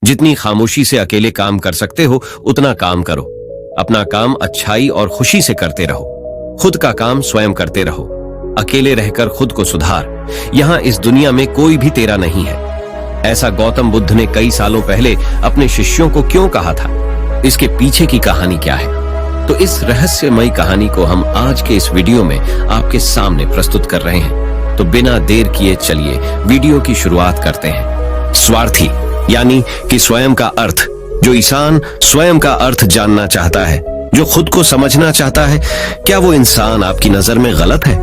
जितनी खामोशी से अकेले काम कर सकते हो उतना काम करो। अपना काम अच्छाई और खुशी से करते रहो। खुद का काम स्वयं करते रहो। अकेले रहकर खुद को सुधार। यहां इस दुनिया में कोई भी तेरा नहीं है। ऐसा गौतम बुद्ध ने कई सालों पहले अपने शिष्यों को क्यों कहा था? इसके पीछे की कहानी क्या है? तो इस रहस्यमयी कहानी को हम आज के इस वीडियो में आपके सामने प्रस्तुत कर रहे हैं। तो बिना देर किए चलिए वीडियो की शुरुआत करते हैं। स्वार्थी यानी कि स्वयं का अर्थ। जो इंसान स्वयं का अर्थ जानना चाहता है, जो खुद को समझना चाहता है, क्या वो इंसान आपकी नजर में गलत है?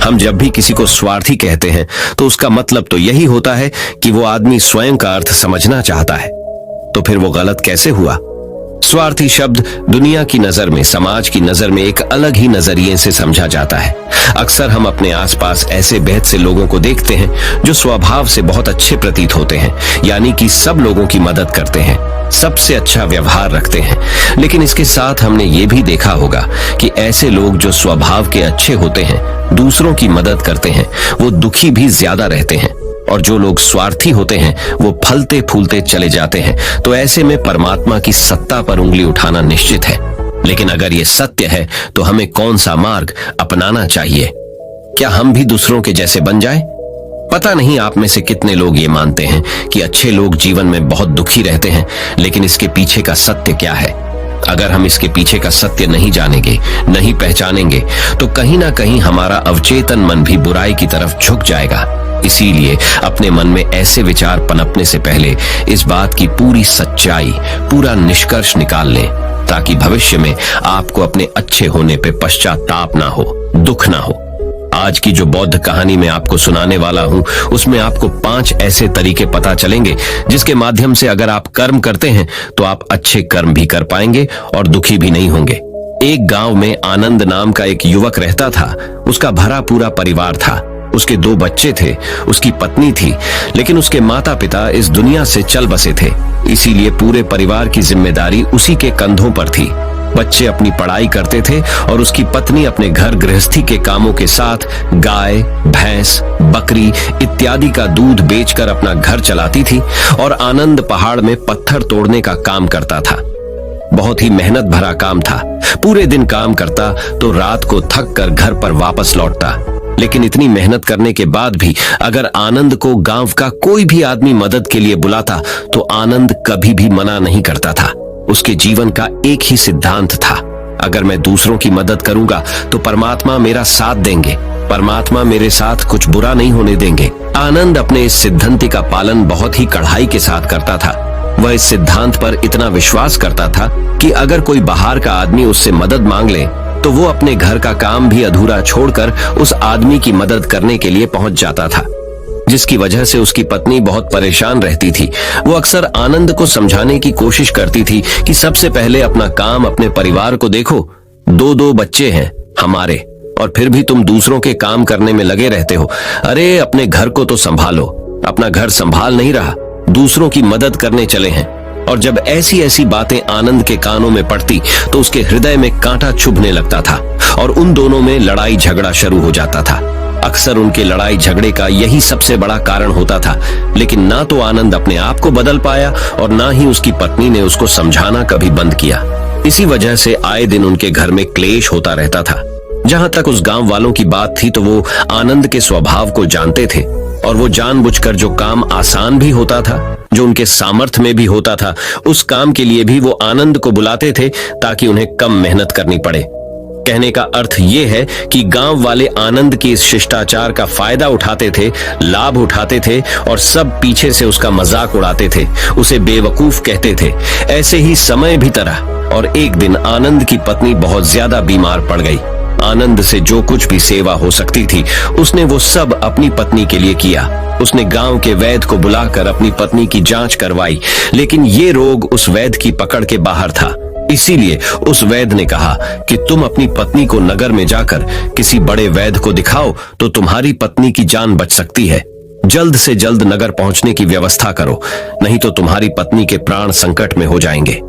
हम जब भी किसी को स्वार्थी कहते हैं तो उसका मतलब तो यही होता है कि वो आदमी स्वयं का अर्थ समझना चाहता है। तो फिर वो गलत कैसे हुआ? स्वार्थी शब्द दुनिया की नजर में, समाज की नजर में एक अलग ही नजरिए से समझा जाता है। अक्सर हम अपने आसपास ऐसे बेहद से लोगों को देखते हैं जो स्वभाव से बहुत अच्छे प्रतीत होते हैं, यानी कि सब लोगों की मदद करते हैं, सबसे अच्छा व्यवहार रखते हैं। लेकिन इसके साथ हमने ये भी देखा होगा कि ऐसे लोग जो स्वभाव के अच्छे होते हैं, दूसरों की मदद करते हैं, वो दुखी भी ज्यादा रहते हैं। और जो लोग स्वार्थी होते हैं वो फलते फूलते चले जाते हैं। तो ऐसे में परमात्मा की सत्ता पर उंगली उठाना निश्चित है। लेकिन अगर ये सत्य है तो हमें कौन सा मार्ग अपनाना चाहिए? क्या हम भी दूसरों के जैसे बन जाएं? पता नहीं आप में से कितने लोग ये मानते हैं कि अच्छे लोग जीवन में बहुत दुखी रहते हैं, लेकिन इसके पीछे का सत्य क्या है? अगर हम इसके पीछे का सत्य नहीं जानेंगे, नहीं पहचानेंगे, तो कहीं ना कहीं हमारा अवचेतन मन भी बुराई की तरफ झुक जाएगा। इसीलिए अपने मन में ऐसे विचार पनपने से पहले इस बात की पूरी सच्चाई, पूरा निष्कर्ष निकाल लें, ताकि भविष्य में आपको अपने अच्छे होने पे पश्चाताप ना हो, दुख ना हो। आज की जो बौद्ध कहानी मैं आपको सुनाने वाला हूं, उसमें आपको 5 ऐसे तरीके पता चलेंगे जिसके माध्यम से अगर आप कर्म करते हैं तो आप अच्छे कर्म भी कर पाएंगे और दुखी भी नहीं होंगे। एक गांव में आनंद नाम का एक युवक रहता था। उसका भरा पूरा परिवार था। उसके 2 बच्चे थे, उसकी पत्नी थी, लेकिन उसके माता पिता इस दुनिया से चल बसे थे। इसीलिए पूरे परिवार की जिम्मेदारी उसी के कंधों पर थी। बच्चे अपनी पढ़ाई करते थे और उसकी पत्नी अपने घर गृहस्थी के कामों के साथ गाय, भैंस, बकरी इत्यादि का दूध बेचकर अपना घर चलाती थी। और आनंद पहाड़ में पत्थर तोड़ने का काम करता था। बहुत ही मेहनत भरा काम था। पूरे दिन काम करता तो रात को थक कर घर पर वापस लौटता। लेकिन इतनी मेहनत करने के बाद भी अगर आनंद को गांव का कोई भी आदमी मदद के लिए बुलाता तो आनंद कभी भी मना नहीं करता था। उसके जीवन का एक ही सिद्धांत था, अगर मैं दूसरों की मदद करूंगा तो परमात्मा मेरा साथ देंगे, परमात्मा मेरे साथ कुछ बुरा नहीं होने देंगे। आनंद अपने इस सिद्धांत का पालन बहुत ही कड़ाई के साथ करता था। वह इस सिद्धांत पर इतना विश्वास करता था कि अगर कोई बाहर का आदमी उससे मदद मांग ले तो वो अपने घर का काम भी अधूरा छोड़कर उस आदमी की मदद करने के लिए पहुंच जाता था, जिसकी वजह से उसकी पत्नी बहुत परेशान रहती थी। वो अक्सर आनंद को समझाने की कोशिश करती थी कि सबसे पहले अपना काम, अपने परिवार को देखो। 2 बच्चे हैं हमारे और फिर भी तुम दूसरों के काम करने में लगे रहते हो। अरे अपने घर को तो संभालो। अपना घर संभाल नहीं रहा, दूसरों की मदद करने चले हैं। और जब ऐसी ऐसी बातें आनंद के कानों में पड़ती तो उसके हृदय में कांटा चुभने लगता था और उन दोनों में लड़ाई झगड़ा शुरू हो जाता था। अक्सर उनके लड़ाई झगड़े का यही सबसे बड़ा कारण होता था। लेकिन ना तो आनंद अपने आप को बदल पाया और ना ही उसकी पत्नी ने उसको समझाना कभी बंद किया। इसी वजह से आए दिन उनके घर में क्लेश होता रहता था। जहां तक उस गांव वालों की बात थी तो वो आनंद के स्वभाव को जानते थे और वो जानबूझकर जो काम आसान भी होता था, जो उनके सामर्थ्य में भी होता था, उस काम के लिए भी वो आनंद को बुलाते थे ताकि उन्हें कम मेहनत करनी पड़े। कहने का अर्थ ये है कि गांव वाले आनंद के इस शिष्टाचार का फायदा उठाते थे, लाभ उठाते थे और सब पीछे से उसका मजाक उड़ाते थे, उसे बेवकूफ कहते थे। ऐसे ही समय भी तरह और एक दिन आनंद की पत्नी बहुत ज्यादा बीमार पड़ गई। आनंद से जो कुछ भी सेवा हो सकती थी उसने वो सब अपनी पत्नी के लिए किया। उसने गांव के वैद्य को बुलाकर अपनी पत्नी की जांच करवाई, लेकिन ये रोग उस वैद्य की पकड़ के बाहर था। इसीलिए उस वैद्य ने कहा कि तुम अपनी पत्नी को नगर में जाकर किसी बड़े वैद्य को दिखाओ तो तुम्हारी पत्नी की जान बच सकती है। जल्द से जल्द नगर पहुंचने की व्यवस्था करो, नहीं तो तुम्हारी पत्नी के प्राण संकट में हो जाएंगे।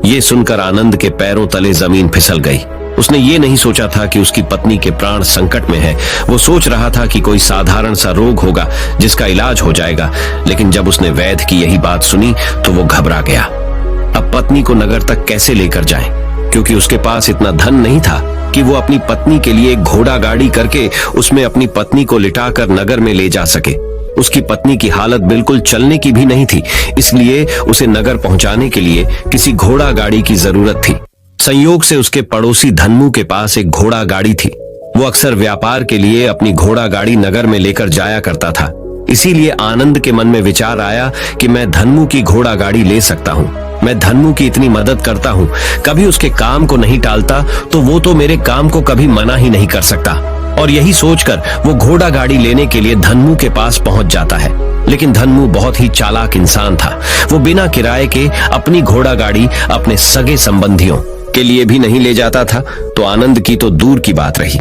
ये सुनकर आनंद के पैरों तले जमीन फिसल गई। उसने ये नहीं सोचा था कि उसकी पत्नी के प्राण संकट में है। वो सोच रहा था कि कोई साधारण सा रोग होगा जिसका इलाज हो जाएगा, लेकिन जब उसने वैद्य की यही बात सुनी तो वो घबरा गया। अब पत्नी को नगर तक कैसे लेकर जाएं? क्योंकि उसके पास इतना धन नहीं था कि वो अपनी पत्नी के लिए एक घोड़ा गाड़ी करके उसमें अपनी पत्नी को लिटाकर नगर में ले जा सके। उसकी पत्नी की हालत बिल्कुल चलने की भी नहीं थी, इसलिए उसे नगर पहुंचाने के लिए किसी घोड़ा गाड़ी की जरूरत थी। संयोग से उसके पड़ोसी धन्मू के पास एक घोड़ा गाड़ी थी। वो अक्सर व्यापार के लिए अपनी घोड़ा गाड़ी नगर में लेकर जाया करता था। इसीलिए आनंद के मन में विचार आया कि मैं धन्मू की घोड़ा गाड़ी ले सकता हूँ। मैं धन्मू की इतनी मदद करता हूँ, कभी उसके काम को नहीं टालता, तो वो तो मेरे काम को कभी मना ही नहीं कर सकता। और यही सोचकर वो घोड़ा गाड़ी लेने के लिए धन्मू के पास पहुंच जाता है। लेकिन धन्मू बहुत ही चालाक इंसान था। वो बिना किराए के अपनी घोड़ा गाड़ी अपने सगे संबंधियों के लिए भी नहीं ले जाता था, तो आनंद की तो दूर की बात रही।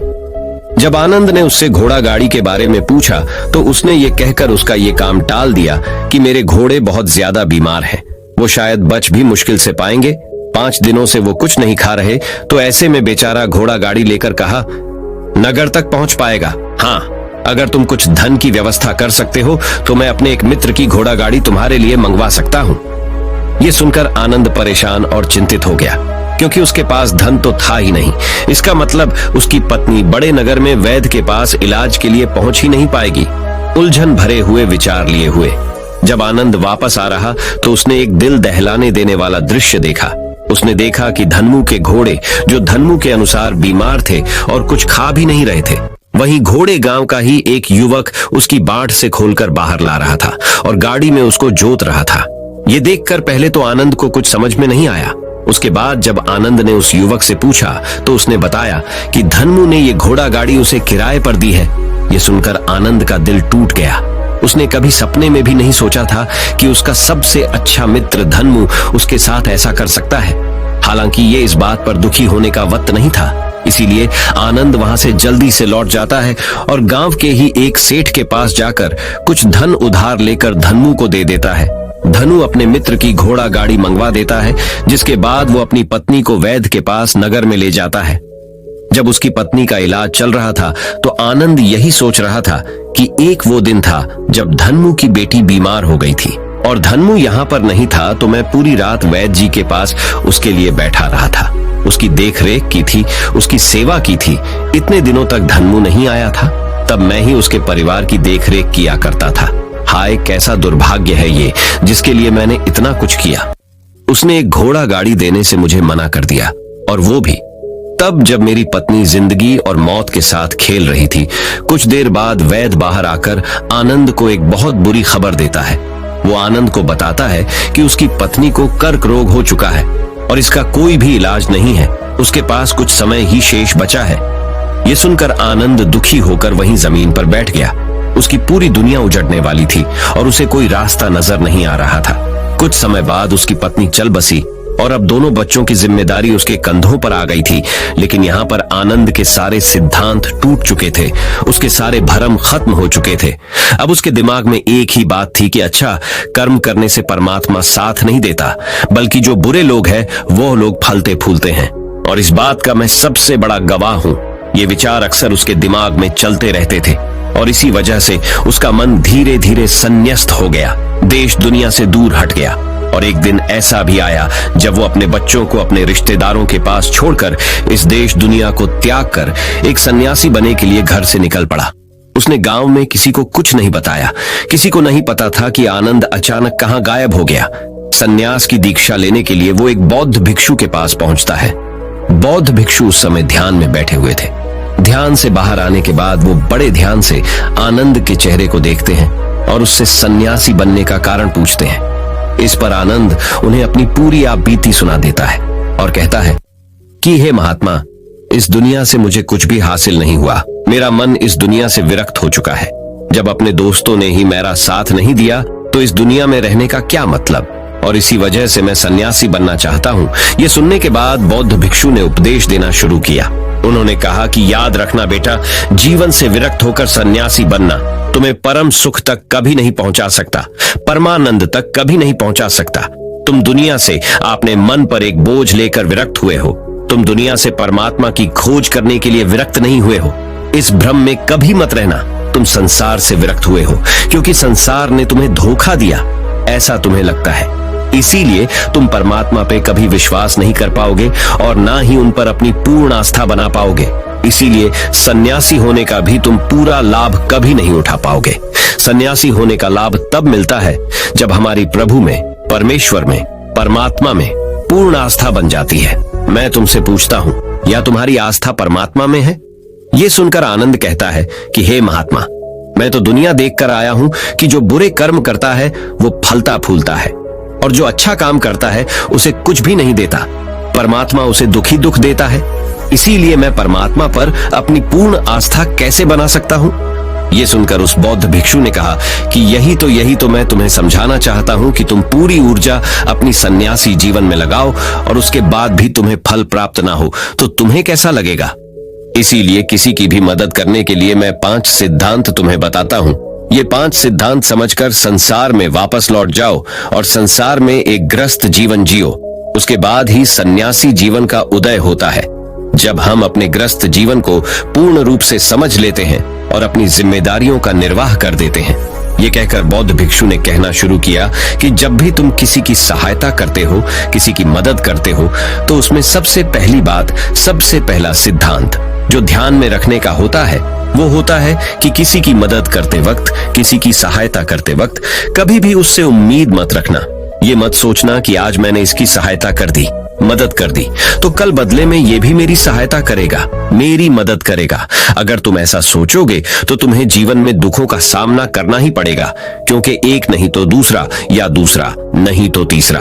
जब आनंद ने उससे घोड़ा गाड़ी के बारे में पूछा तो उसने ये कहकर उसका ये काम टाल दिया कि मेरे घोड़े बहुत ज्यादा बीमार हैं, वो शायद बच भी मुश्किल से पाएंगे। 5 दिनों से वो कुछ नहीं खा रहे, तो ऐसे में बेचारा घोड़ा गाड़ी लेकर कहा, नगर तक पहुंच पाएगा। हाँ, अगर तुम कुछ धन की व्यवस्था कर सकते हो तो मैं अपने एक मित्र की घोड़ा गाड़ी तुम्हारे लिए मंगवा सकता हूँ। ये सुनकर आनंद परेशान और चिंतित हो गया, क्योंकि उसके पास धन तो था ही नहीं। इसका मतलब उसकी पत्नी बड़े नगर में वैद्य के पास इलाज के लिए पहुंच ही नहीं पाएगी। उलझन भरे हुए विचार लिए हुए जब आनंद वापस आ रहा तो उसने एक दिल दहलाने देने वाला दृश्य देखा। उसने देखा कि धन्मू के घोड़े, जो धन्मू के अनुसार बीमार थे और कुछ खा भी नहीं रहे थे, वहीं घोड़े गांव का ही एक युवक उसकी बाढ़ से खोलकर बाहर ला रहा था और गाड़ी में उसको जोत रहा था। ये देखकर पहले तो आनंद को कुछ समझ में नहीं आया। उसके बाद जब आनंद ने उस युवक से पूछा तो उसने बताया कि धन्मू ने ये घोड़ा गाड़ी उसे किराए पर दी है। ये सुनकर आनंद का दिल टूट गया। उसने कभी सपने में भी नहीं सोचा था कि उसका सबसे अच्छा मित्र धन्मू उसके साथ ऐसा कर सकता है। हालांकि ये इस बात पर दुखी होने का वक्त नहीं था, इसीलिए आनंद वहां से जल्दी से लौट जाता है और गांव के ही एक सेठ के पास जाकर कुछ धन उधार लेकर धन्मू को दे देता है। धनु अपने मित्र की घोड़ा गाड़ी मंगवा देता है, जिसके बाद वो अपनी पत्नी को वैद्य के पास नगर में ले जाता है। जब उसकी पत्नी का इलाज चल रहा था तो आनंद यही सोच रहा था कि एक वो दिन था जब धन्मू की बेटी बीमार हो गई थी और धन्मू यहाँ पर नहीं था, तो मैं पूरी रात वैद्य जी के पास उसके लिए बैठा रहा था। उसकी देखरेख की थी, उसकी सेवा की थी। इतने दिनों तक धन्मू नहीं आया था, तब मैं ही उसके परिवार की देखरेख किया करता था। हाय, कैसा दुर्भाग्य है ये, जिसके लिए मैंने इतना कुछ किया। उसने एक घोड़ा गाड़ी देने से मुझे मना कर दिया, और वो भी तब जब मेरी पत्नी जिंदगी और मौत के साथ खेल रही थी। कुछ देर बाद वैद्य बाहर आकर आनंद को एक बहुत बुरी खबर देता है। वो आनंद को बताता है कि उसकी पत्नी को कर्क रोग हो चुका है और इसका कोई भी इलाज नहीं है। उसके पास कुछ समय ही शेष बचा है। ये सुनकर आनंद दुखी होकर वहीं जमीन पर बैठ गया। उसकी पूरी दुनिया उजड़ने वाली थी और उसे कोई रास्ता नजर नहीं आ रहा था। कुछ समय बाद उसकी पत्नी चल बसी और अब दोनों बच्चों की जिम्मेदारी उसके कंधों पर आ गई थी। लेकिन यहाँ पर आनंद के सारे सिद्धांत टूट चुके थे, उसके सारे भरम खत्म हो चुके थे। अब उसके दिमाग में एक ही बात थी कि अच्छा, कर्म करने से परमात्मा साथ नहीं देता, बल्कि जो बुरे लोग हैं वो लोग फलते फूलते हैं, और इस बात का मैं सबसे बड़ा गवाह हूँ। ये विचार अक्सर उसके दिमाग में चलते रहते थे और इसी वजह से उसका मन धीरे धीरे संन्यस्त हो गया, देश दुनिया से दूर हट गया। और एक दिन ऐसा भी आया जब वो अपने बच्चों को अपने रिश्तेदारों के पास छोड़कर इस देश दुनिया को त्याग कर एक सन्यासी बनने के लिए घर से निकल पड़ा। उसने गांव में किसी को कुछ नहीं बताया। किसी को नहीं पता था कि आनंद अचानक कहां गायब हो गया। सन्यास की दीक्षा लेने के लिए वो एक बौद्ध भिक्षु के पास पहुंचता है। बौद्ध भिक्षु उस समय ध्यान में बैठे हुए थे। ध्यान से बाहर आने के बाद वो बड़े ध्यान से आनंद के चेहरे को देखते हैं और उससे सन्यासी बनने का कारण पूछते हैं। इस पर आनंद उन्हें अपनी पूरी आप बीती सुना देता है और कहता है कि हे महात्मा, इस दुनिया से मुझे कुछ भी हासिल नहीं हुआ। मेरा मन इस दुनिया से विरक्त हो चुका है। जब अपने दोस्तों ने ही मेरा साथ नहीं दिया तो इस दुनिया में रहने का क्या मतलब, और इसी वजह से मैं सन्यासी बनना चाहता हूँ। ये सुनने के बाद बौद्ध भिक्षु ने उपदेश देना शुरू किया। उन्होंने कहा कि याद रखना बेटा, जीवन से विरक्त होकर सन्यासी बनना तुम्हें परम सुख तक कभी नहीं पहुंचा सकता, परमानंद तक कभी नहीं पहुंचा सकता। तुम दुनिया से अपने मन पर एक बोझ लेकर विरक्त हुए हो। तुम दुनिया से परमात्मा की खोज करने के लिए विरक्त नहीं हुए हो। इस भ्रम में कभी मत रहना तुम संसार से विरक्त हुए हो, क्योंकि संसार ने तुम्हें धोखा दिया, ऐसा तुम्हें लगता है। इसीलिए तुम परमात्मा पे कभी विश्वास नहीं कर पाओगे और ना ही उन पर अपनी पूर्ण आस्था बना पाओगे। इसीलिए सन्यासी होने का भी तुम पूरा लाभ कभी नहीं उठा पाओगे। सन्यासी होने का लाभ तब मिलता है जब हमारी प्रभु में, परमेश्वर में, परमात्मा में पूर्ण आस्था बन जाती है। मैं तुमसे पूछता हूं, या तुम्हारी आस्था परमात्मा में है? ये सुनकर आनंद कहता है कि हे महात्मा, मैं तो दुनिया देखकर आया हूं कि जो बुरे कर्म करता है वो फलता फूलता है, और जो अच्छा काम करता है उसे कुछ भी नहीं देता। परमात्मा उसे दुखी दुख देता है। इसीलिए मैं परमात्मा पर अपनी पूर्ण आस्था कैसे बना सकता हूं? ये सुनकर उस बौद्ध भिक्षु ने कहा कि यही तो मैं तुम्हें समझाना चाहता हूं कि तुम पूरी ऊर्जा अपनी सन्यासी जीवन में लगाओ और उसके बाद भी तुम्हें फल प्राप्त ना हो तो तुम्हें कैसा लगेगा। इसीलिए किसी की भी मदद करने के लिए मैं 5 सिद्धांत तुम्हें बताता हूं। ये 5 सिद्धांत समझकर संसार में वापस लौट जाओ और संसार में एक ग्रस्त जीवन जियो। उसके बाद ही सन्यासी जीवन का उदय होता है। जब हम अपने ग्रस्त जीवन को पूर्ण रूप से समझ लेते हैं और अपनी जिम्मेदारियों का निर्वाह कर देते हैं। ये कहकर बौद्ध भिक्षु ने कहना शुरू किया कि जब भी तुम किसी की सहायता करते हो, किसी की मदद करते हो, तो उसमें सबसे पहली बात, सबसे पहला सिद्धांत जो ध्यान में रखने का होता है वो होता है कि किसी की मदद करते वक्त, किसी की सहायता करते वक्त कभी भी उससे उम्मीद मत रखना। ये मत सोचना कि आज मैंने इसकी सहायता कर दी, मदद कर दी, तो कल बदले में ये भी मेरी सहायता करेगा, मेरी मदद करेगा। अगर तुम ऐसा सोचोगे तो तुम्हें जीवन में दुखों का सामना करना ही पड़ेगा, क्योंकि एक नहीं तो दूसरा, या दूसरा नहीं तो तीसरा,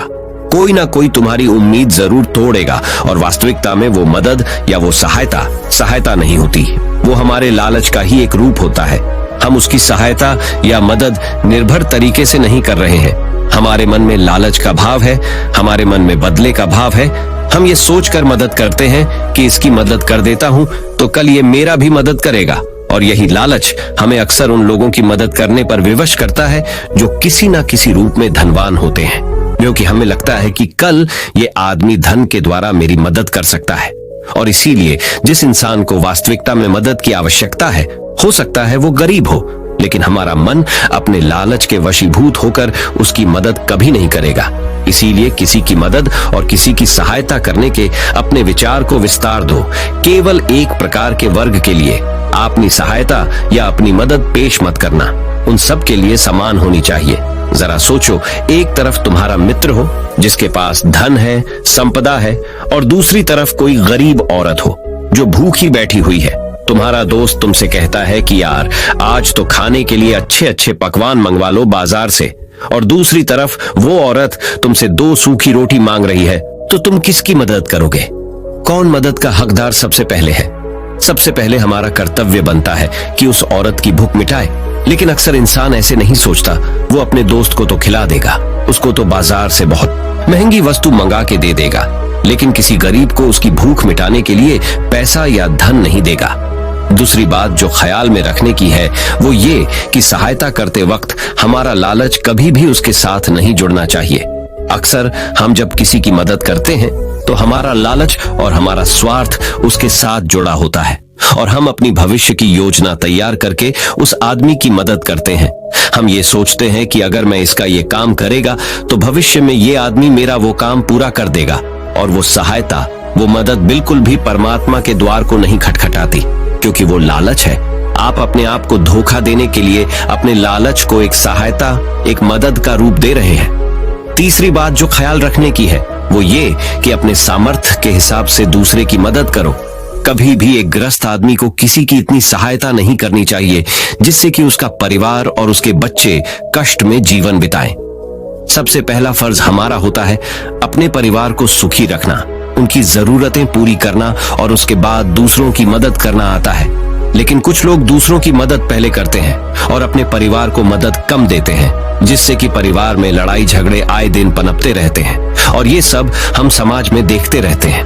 कोई ना कोई तुम्हारी उम्मीद जरूर तोड़ेगा। और वास्तविकता में वो मदद या वो सहायता नहीं होती, वो हमारे लालच का ही एक रूप होता है। हम उसकी सहायता या मदद निर्भर तरीके से नहीं कर रहे हैं। हमारे मन में लालच का भाव है, हमारे मन में बदले का भाव है। हम ये सोचकर मदद करते हैं कि इसकी मदद कर देता हूं तो कल ये मेरा भी मदद करेगा। और यही लालच हमें अक्सर उन लोगों की मदद करने पर विवश करता है जो किसी ना किसी रूप में धनवान होते हैं, क्योंकि हमें लगता है कि कल ये आदमी धन के द्वारा मेरी मदद कर सकता है। और इसीलिए जिस इंसान को वास्तविकता में मदद की आवश्यकता है, हो सकता है वो गरीब हो, लेकिन हमारा मन अपने लालच के वशीभूत होकर उसकी मदद कभी नहीं करेगा। इसीलिए किसी की मदद और किसी की सहायता करने के अपने विचार को विस्तार दो। केवल एक प्रकार के वर्ग के लिए अपनी सहायता या अपनी मदद पेश मत करना, उन सब के लिए समान होनी चाहिए। जरा सोचो, एक तरफ तुम्हारा मित्र हो जिसके पास धन है, संपदा है, और दूसरी तरफ कोई गरीब औरत हो जो भूखी बैठी हुई है। तुम्हारा दोस्त तुमसे कहता है कि यार आज तो खाने के लिए अच्छे अच्छे पकवान मंगवा लो बाजार से, और दूसरी तरफ वो औरत तुमसे 2 सूखी रोटी मांग रही है, तो तुम किसकी मदद करोगे? कौन मदद का हकदार सबसे पहले है? सबसे पहले हमारा कर्तव्य बनता है कि उस औरत की भूख मिटाए, लेकिन अक्सर इंसान ऐसे नहीं सोचता। वो अपने दोस्त को तो खिला देगा, उसको तो बाजार से बहुत महंगी वस्तु मंगा के दे देगा, लेकिन किसी गरीब को उसकी भूख मिटाने के लिए पैसा या धन नहीं देगा। दूसरी बात जो ख्याल में रखने की है वो ये कि सहायता करते वक्त हमारा लालच कभी भी उसके साथ नहीं जुड़ना चाहिए। अक्सर हम जब किसी की मदद करते हैं तो हमारा लालच और हमारा स्वार्थ उसके साथ जुड़ा होता है, और हम अपनी भविष्य की योजना तैयार करके उस आदमी की मदद करते हैं। हम ये सोचते हैं कि अगर मैं इसका ये काम करेगा तो भविष्य में ये आदमी मेरा वो काम पूरा कर देगा, और वो सहायता, वो मदद बिल्कुल भी परमात्मा के द्वार को नहीं खटखटाती, क्योंकि वो लालच है। आप अपने आप को धोखा देने के लिए अपने लालच को एक सहायता, एक मदद का रूप दे रहे हैं। तीसरी बात जो ख्याल रखने की है वो ये कि अपने सामर्थ्य के हिसाब से दूसरे की मदद करो। कभी भी एक ग्रस्त आदमी को किसी की इतनी सहायता नहीं करनी चाहिए जिससे कि उसका परिवार और उसके बच्चे कष्ट में जीवन बिताएं। सबसे पहला फर्ज हमारा होता है अपने परिवार को सुखी रखना, उनकी जरूरतें पूरी करना, और उसके बाद दूसरों की मदद करना आता है। लेकिन कुछ लोग दूसरों की मदद पहले करते हैं और अपने परिवार को मदद कम देते हैं, जिससे कि परिवार में लड़ाई झगड़े आए दिन पनपते रहते हैं, और ये सब हम समाज में देखते रहते हैं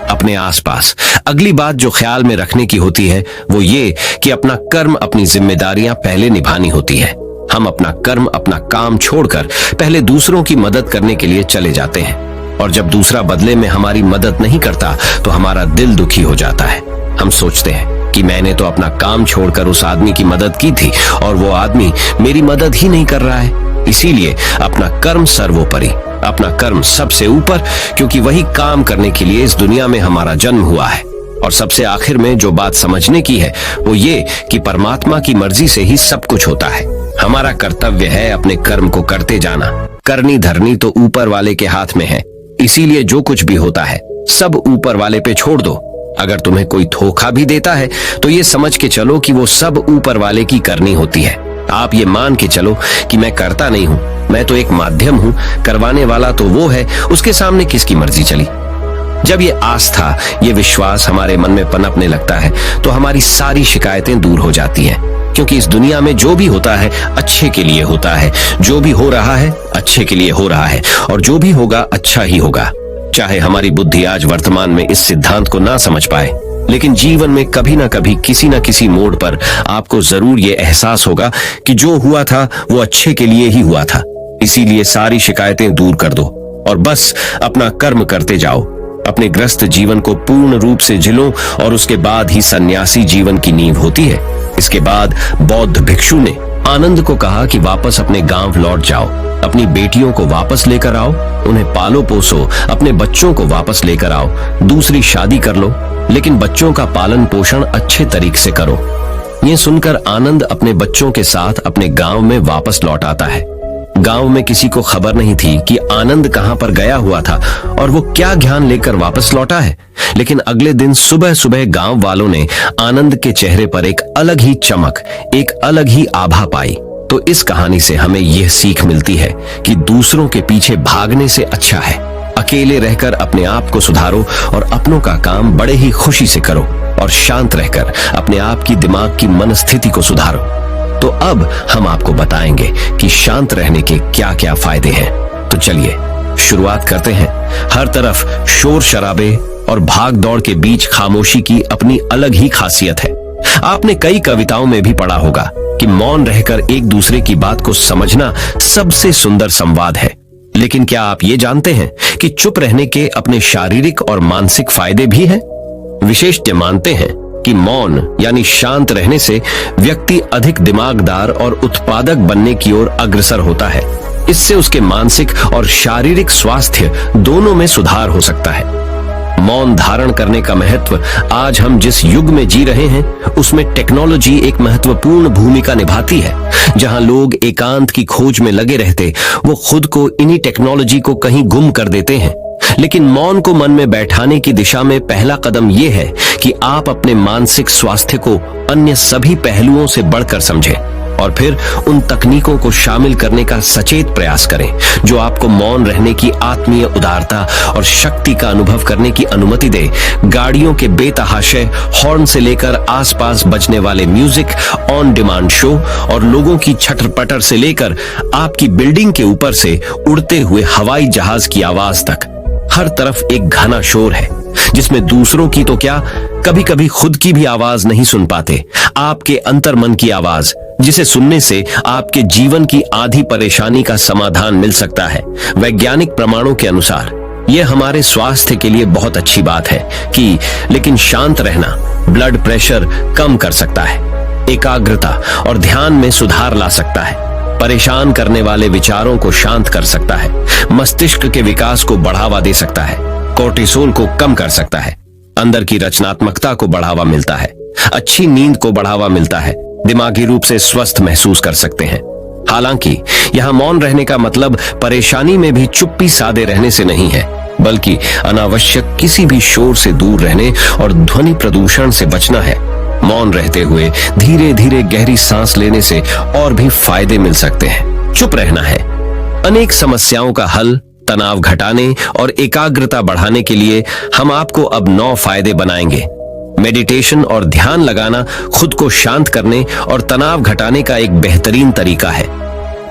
अपने आसपास। अगली बात जो ख्याल में रखने की होती है वो ये कि अपना कर्म, अपनी जिम्मेदारियां पहले निभानी होती है। हम अपना कर्म, अपना काम छोड़कर पहले दूसरों की मदद करने के लिए चले जाते हैं। और जब दूसरा बदले में हमारी मदद नहीं करता तो हमारा दिल दुखी हो जाता है। हम सोचते हैं कि मैंने तो अपना काम छोड़कर उस आदमी की मदद की थी और वो आदमी मेरी मदद ही नहीं कर रहा है। इसीलिए अपना कर्म सर्वोपरि, अपना कर्म सबसे ऊपर, क्योंकि वही काम करने के लिए इस दुनिया में हमारा जन्म हुआ है। और सबसे आखिर में जो बात समझने की है वो ये कि परमात्मा की मर्जी से ही सब कुछ होता है। हमारा कर्तव्य है अपने कर्म को करते जाना। करनी धरनी तो ऊपर वाले के हाथ में है, इसीलिए जो कुछ भी होता है सब ऊपर वाले पे छोड़ दो। अगर तुम्हें कोई धोखा भी देता है तो ये समझ के चलो कि वो सब ऊपर वाले की करनी होती है। आप ये मान के चलो कि मैं करता नहीं हूँ, मैं तो एक माध्यम हूँ, करवाने वाला तो वो है, उसके सामने किसकी मर्जी चली। जब ये आस्था, ये विश्वास हमारे मन में पनपने लगता है तो हमारी सारी शिकायतें दूर हो जाती हैं, क्योंकि इस दुनिया में जो भी होता है अच्छे के लिए होता है, जो भी हो रहा है अच्छे के लिए हो रहा है, और जो भी होगा अच्छा ही होगा। चाहे हमारी बुद्धि आज वर्तमान में इस सिद्धांत को ना समझ पाए, लेकिन जीवन में कभी ना कभी किसी ना किसी मोड़ पर आपको जरूर ये एहसास होगा कि जो हुआ था वो अच्छे के लिए ही हुआ था। इसीलिए सारी शिकायतें दूर कर दो और बस अपना कर्म करते जाओ। अपने ग्रस्त जीवन को पूर्ण रूप से जिलो और उसके बाद ही सन्यासी जीवन की नींव होती है। इसके बाद बौद्ध भिक्षु ने आनंद को कहा कि वापस अपने गांव लौट जाओ, अपनी बेटियों को वापस लेकर आओ, उन्हें पालो पोसो, अपने बच्चों को वापस लेकर आओ, दूसरी शादी कर लो, लेकिन बच्चों का पालन पोषण अच्छे तरीके से करो। ये सुनकर आनंद अपने बच्चों के साथ अपने गांव में वापस लौट आता है। गांव में किसी को खबर नहीं थी कि आनंद कहां पर गया हुआ था और वो क्या ज्ञान लेकर वापस लौटा है। लेकिन अगले दिन सुबह सुबह गांव वालों ने आनंद के चेहरे पर एक अलग ही चमक, एक अलग ही आभा पाई। तो इस कहानी से हमें यह सीख मिलती है कि दूसरों के पीछे भागने से अच्छा है अकेले रहकर अपने आप को सुधारो और अपनों का काम बड़े ही खुशी से करो और शांत रहकर अपने आप की दिमाग की मनस्थिति को सुधारो। तो अब हम आपको बताएंगे कि शांत रहने के क्या क्या फायदे हैं। तो चलिए शुरुआत करते हैं। हर तरफ शोर शराबे और भाग दौड़ के बीच खामोशी की अपनी अलग ही खासियत है। आपने कई कविताओं में भी पढ़ा होगा कि मौन रहकर एक दूसरे की बात को समझना सबसे सुंदर संवाद है। लेकिन क्या आप ये जानते हैं कि चुप रहने के अपने शारीरिक और मानसिक फायदे भी हैं? विशेषज्ञ मानते हैं कि मौन यानी शांत रहने से व्यक्ति अधिक दिमागदार और उत्पादक बनने की ओर अग्रसर होता है। इससे उसके मानसिक और शारीरिक स्वास्थ्य दोनों में सुधार हो सकता है। मौन धारण करने का महत्व आज हम जिस युग में जी रहे हैं उसमें टेक्नोलॉजी एक महत्वपूर्ण भूमिका निभाती है। जहां लोग एकांत की खोज में लगे रहते, वो खुद को इन्हीं टेक्नोलॉजी को कहीं गुम कर देते हैं। लेकिन मौन को मन में बैठाने की दिशा में पहला कदम यह है कि आप अपने मानसिक स्वास्थ्य को अन्य सभी पहलुओं से बढ़कर समझें और फिर उन तकनीकों को शामिल करने का सचेत प्रयास करें जो आपको मौन रहने की आत्मीय उदारता और शक्ति का अनुभव करने की अनुमति दे। गाड़ियों के बेतहाशे हॉर्न से लेकर आसपास बजने वाले म्यूजिक, ऑन डिमांड शो और लोगों की छटर-पटर से लेकर आपकी बिल्डिंग के ऊपर से उड़ते हुए हवाई जहाज की आवाज तक, हर तरफ एक घना शोर है जिसमें दूसरों की तो क्या, कभी कभी खुद की भी आवाज नहीं सुन पाते। आपके अंतर्मन की आवाज, जिसे सुनने से आपके जीवन की आधी परेशानी का समाधान मिल सकता है। वैज्ञानिक प्रमाणों के अनुसार यह हमारे स्वास्थ्य के लिए बहुत अच्छी बात है कि लेकिन शांत रहना ब्लड प्रेशर कम कर सकता है, एकाग्रता और ध्यान में सुधार ला सकता है, परेशान करने वाले विचारों को शांत कर सकता है, मस्तिष्क के विकास को बढ़ावा दे सकता है, कोर्टिसोल को कम कर सकता है, अंदर की रचनात्मकता को बढ़ावा मिलता है, अच्छी नींद को बढ़ावा मिलता है, दिमागी रूप से स्वस्थ महसूस कर सकते हैं। हालांकि यहाँ मौन रहने का मतलब परेशानी में भी चुप्पी साधे रहने से नहीं है, बल्कि अनावश्यक किसी भी शोर से दूर रहने और ध्वनि प्रदूषण से बचना है। मौन रहते हुए धीरे धीरे गहरी सांस लेने से और भी फायदे मिल सकते हैं। चुप रहना है अनेक समस्याओं का हल। तनाव घटाने और एकाग्रता बढ़ाने के लिए हम आपको अब 9 फायदे बनाएंगे। मेडिटेशन और ध्यान लगाना खुद को शांत करने और तनाव घटाने का एक बेहतरीन तरीका है।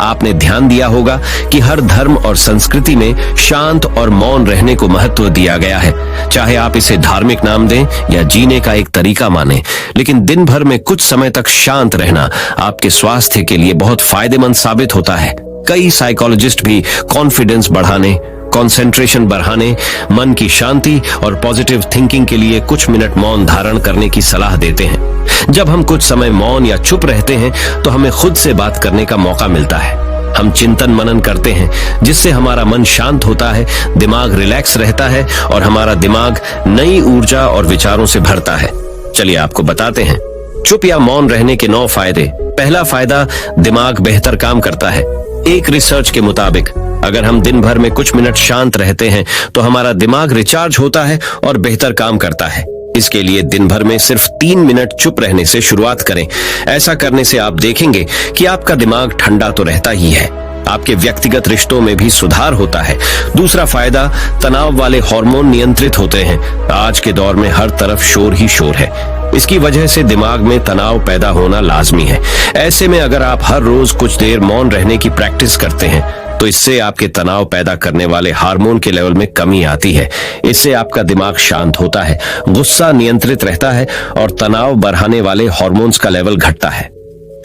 आपने ध्यान दिया होगा कि हर धर्म और संस्कृति में शांत और मौन रहने को महत्व दिया गया है। चाहे आप इसे धार्मिक नाम दें या जीने का एक तरीका माने, लेकिन दिन भर में कुछ समय तक शांत रहना आपके स्वास्थ्य के लिए बहुत फायदेमंद साबित होता है। कई साइकोलॉजिस्ट भी कॉन्फिडेंस बढ़ाने, कंसंट्रेशन बढ़ाने, मन की शांति और पॉजिटिव थिंकिंग के लिए कुछ मिनट मौन धारण करने की सलाह देते हैं। जब हम कुछ समय मौन या चुप रहते हैं तो हमें खुद से बात करने का मौका मिलता है। हम चिंतन मनन करते हैं जिससे हमारा मन शांत होता है, दिमाग रिलैक्स रहता है और हमारा दिमाग नई ऊर्जा और विचारों से भरता है। चलिए आपको बताते हैं चुप या मौन रहने के 9 फायदे। पहला फायदा, दिमाग बेहतर काम करता है। एक रिसर्च के मुताबिक अगर हम दिन भर में कुछ मिनट शांत रहते हैं तो हमारा दिमाग रिचार्ज होता है और बेहतर काम करता है। इसके लिए दिन भर में सिर्फ 3 मिनट चुप रहने से शुरुआत करें। ऐसा करने से आप देखेंगे कि आपका दिमाग ठंडा तो रहता ही है, आपके व्यक्तिगत रिश्तों में भी सुधार होता है। दूसरा फायदा, तनाव वाले हार्मोन नियंत्रित होते हैं। आज के दौर में हर तरफ शोर ही शोर है, इसकी वजह से दिमाग में तनाव पैदा होना लाजमी है। ऐसे में अगर आप हर रोज कुछ देर मौन रहने की प्रैक्टिस करते हैं तो इससे आपके तनाव पैदा करने वाले हार्मोन के लेवल में कमी आती है। इससे आपका दिमाग शांत होता है, गुस्सा नियंत्रित रहता है और तनाव बढ़ाने वाले हार्मोन्स का लेवल घटता है।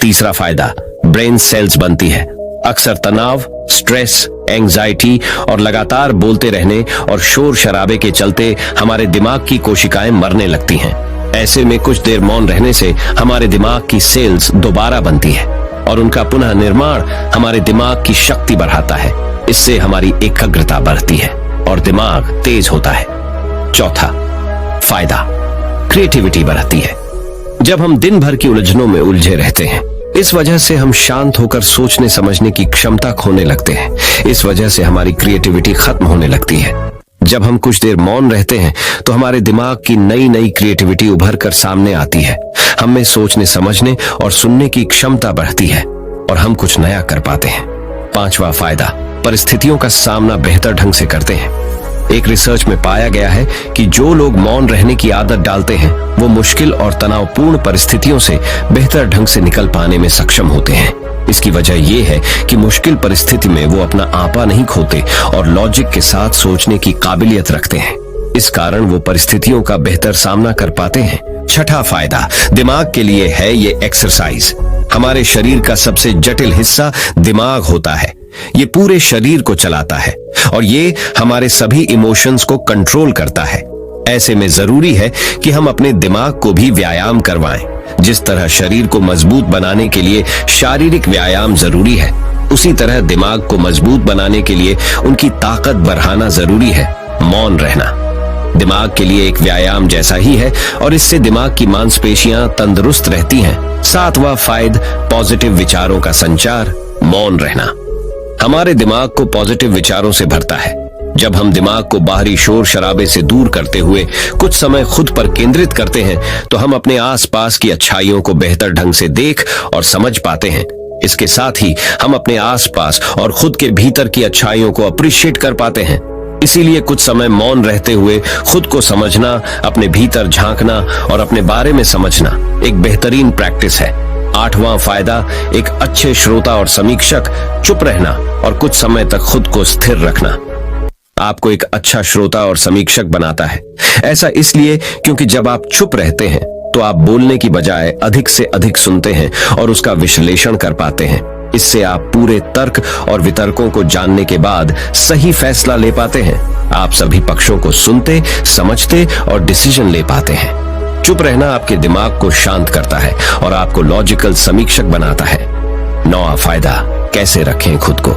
तीसरा फायदा, ब्रेन सेल्स बनती है। अक्सर तनाव, स्ट्रेस, एंजाइटी और लगातार बोलते रहने और शोर शराबे के चलते हमारे दिमाग की कोशिकाएं मरने लगती हैं। ऐसे में कुछ देर मौन रहने से हमारे दिमाग की सेल्स दोबारा बनती है और उनका पुनः निर्माण हमारे दिमाग की शक्ति बढ़ाता है। इससे हमारी एकाग्रता बढ़ती है और दिमाग तेज होता है। चौथा फायदा, क्रिएटिविटी बढ़ती है। जब हम दिन भर की उलझनों में उलझे रहते हैं, इस वजह से हम शांत होकर सोचने समझने की क्षमता खोने लगते हैं। इस वजह से हमारी क्रिएटिविटी खत्म होने लगती है। जब हम कुछ देर मौन रहते हैं तो हमारे दिमाग की नई नई क्रिएटिविटी उभर कर सामने आती है। हमें सोचने समझने और सुनने की क्षमता बढ़ती है और हम कुछ नया कर पाते हैं। पांचवा फायदा, परिस्थितियों का सामना बेहतर ढंग से करते हैं। एक रिसर्च में पाया गया है कि जो लोग मौन रहने की आदत डालते हैं वो मुश्किल और तनावपूर्ण परिस्थितियों से बेहतर ढंग से निकल पाने में सक्षम होते हैं। इसकी वजह यह है कि मुश्किल परिस्थिति में वो अपना आपा नहीं खोते और लॉजिक के साथ सोचने की काबिलियत रखते हैं। इस कारण वो परिस्थितियों का बेहतर सामना कर पाते हैं। छठा फायदा, दिमाग के लिए है ये एक्सरसाइज। हमारे शरीर का सबसे जटिल हिस्सा दिमाग होता है। ये पूरे शरीर को चलाता है और ये हमारे सभी इमोशंस को कंट्रोल करता है। ऐसे में जरूरी है कि हम अपने दिमाग को भी व्यायाम करवाएं। जिस तरह शरीर को मजबूत बनाने के लिए शारीरिक व्यायाम जरूरी है, उसी तरह दिमाग को मजबूत बनाने के लिए उनकी ताकत बढ़ाना जरूरी है। मौन रहना दिमाग के लिए एक व्यायाम जैसा ही है और इससे दिमाग की मांसपेशियां तंदुरुस्त रहती हैं। सातवां फायदा, पॉजिटिव विचारों का संचार। मौन रहना हमारे दिमाग को पॉजिटिव विचारों से भरता है। जब हम दिमाग को बाहरी शोर शराबे से दूर करते हुए कुछ समय खुद पर केंद्रित करते हैं तो हम अपने आसपास की अच्छाइयों को बेहतर ढंग से देख और समझ पाते हैं। इसके साथ ही हम अपने आसपास और खुद के भीतर की अच्छाइयों को अप्रिशिएट कर पाते हैं। इसीलिए कुछ समय मौन रहते हुए खुद को समझना, अपने भीतर झांकना और अपने बारे में समझना एक बेहतरीन प्रैक्टिस है। आठवां फायदा, एक अच्छे श्रोता और समीक्षक। चुप रहना और कुछ समय तक खुद को स्थिर रखना आपको एक अच्छा श्रोता और समीक्षक बनाता है। ऐसा इसलिए क्योंकि जब आप चुप रहते हैं तो आप बोलने की बजाय अधिक से अधिक सुनते हैं और उसका विश्लेषण कर पाते हैं। इससे आप पूरे तर्क और वितर्कों को जानने के बाद सही फैसला ले पाते हैं। आप सभी पक्षों को सुनते, समझते और डिसीजन ले पाते हैं। चुप रहना आपके दिमाग को शांत करता है और आपको लॉजिकल समीक्षक बनाता है। नौवां फायदा, कैसे रखें खुद को।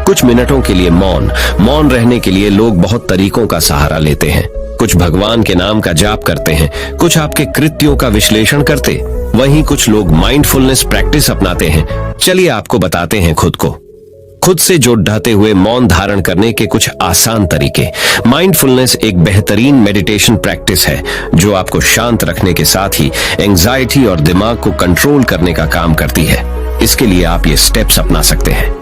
कुछ मिनटों के लिए मौन रहने के लिए लोग बहुत तरीकों का सहारा लेते हैं। कुछ भगवान के नाम का जाप करते हैं, कुछ आपके कृत्यों का विश्लेषण करते, वहीं कुछ लोग माइंडफुलनेस प्रैक्टिस अपनाते हैं। चलिए आपको बताते हैं खुद से जोड़ते हुए मौन धारण करने के कुछ आसान तरीके। माइंडफुलनेस एक बेहतरीन मेडिटेशन प्रैक्टिस है जो आपको शांत रखने के साथ ही एंजाइटी और दिमाग को कंट्रोल करने का काम करती है। इसके लिए आप ये स्टेप्स अपना सकते हैं।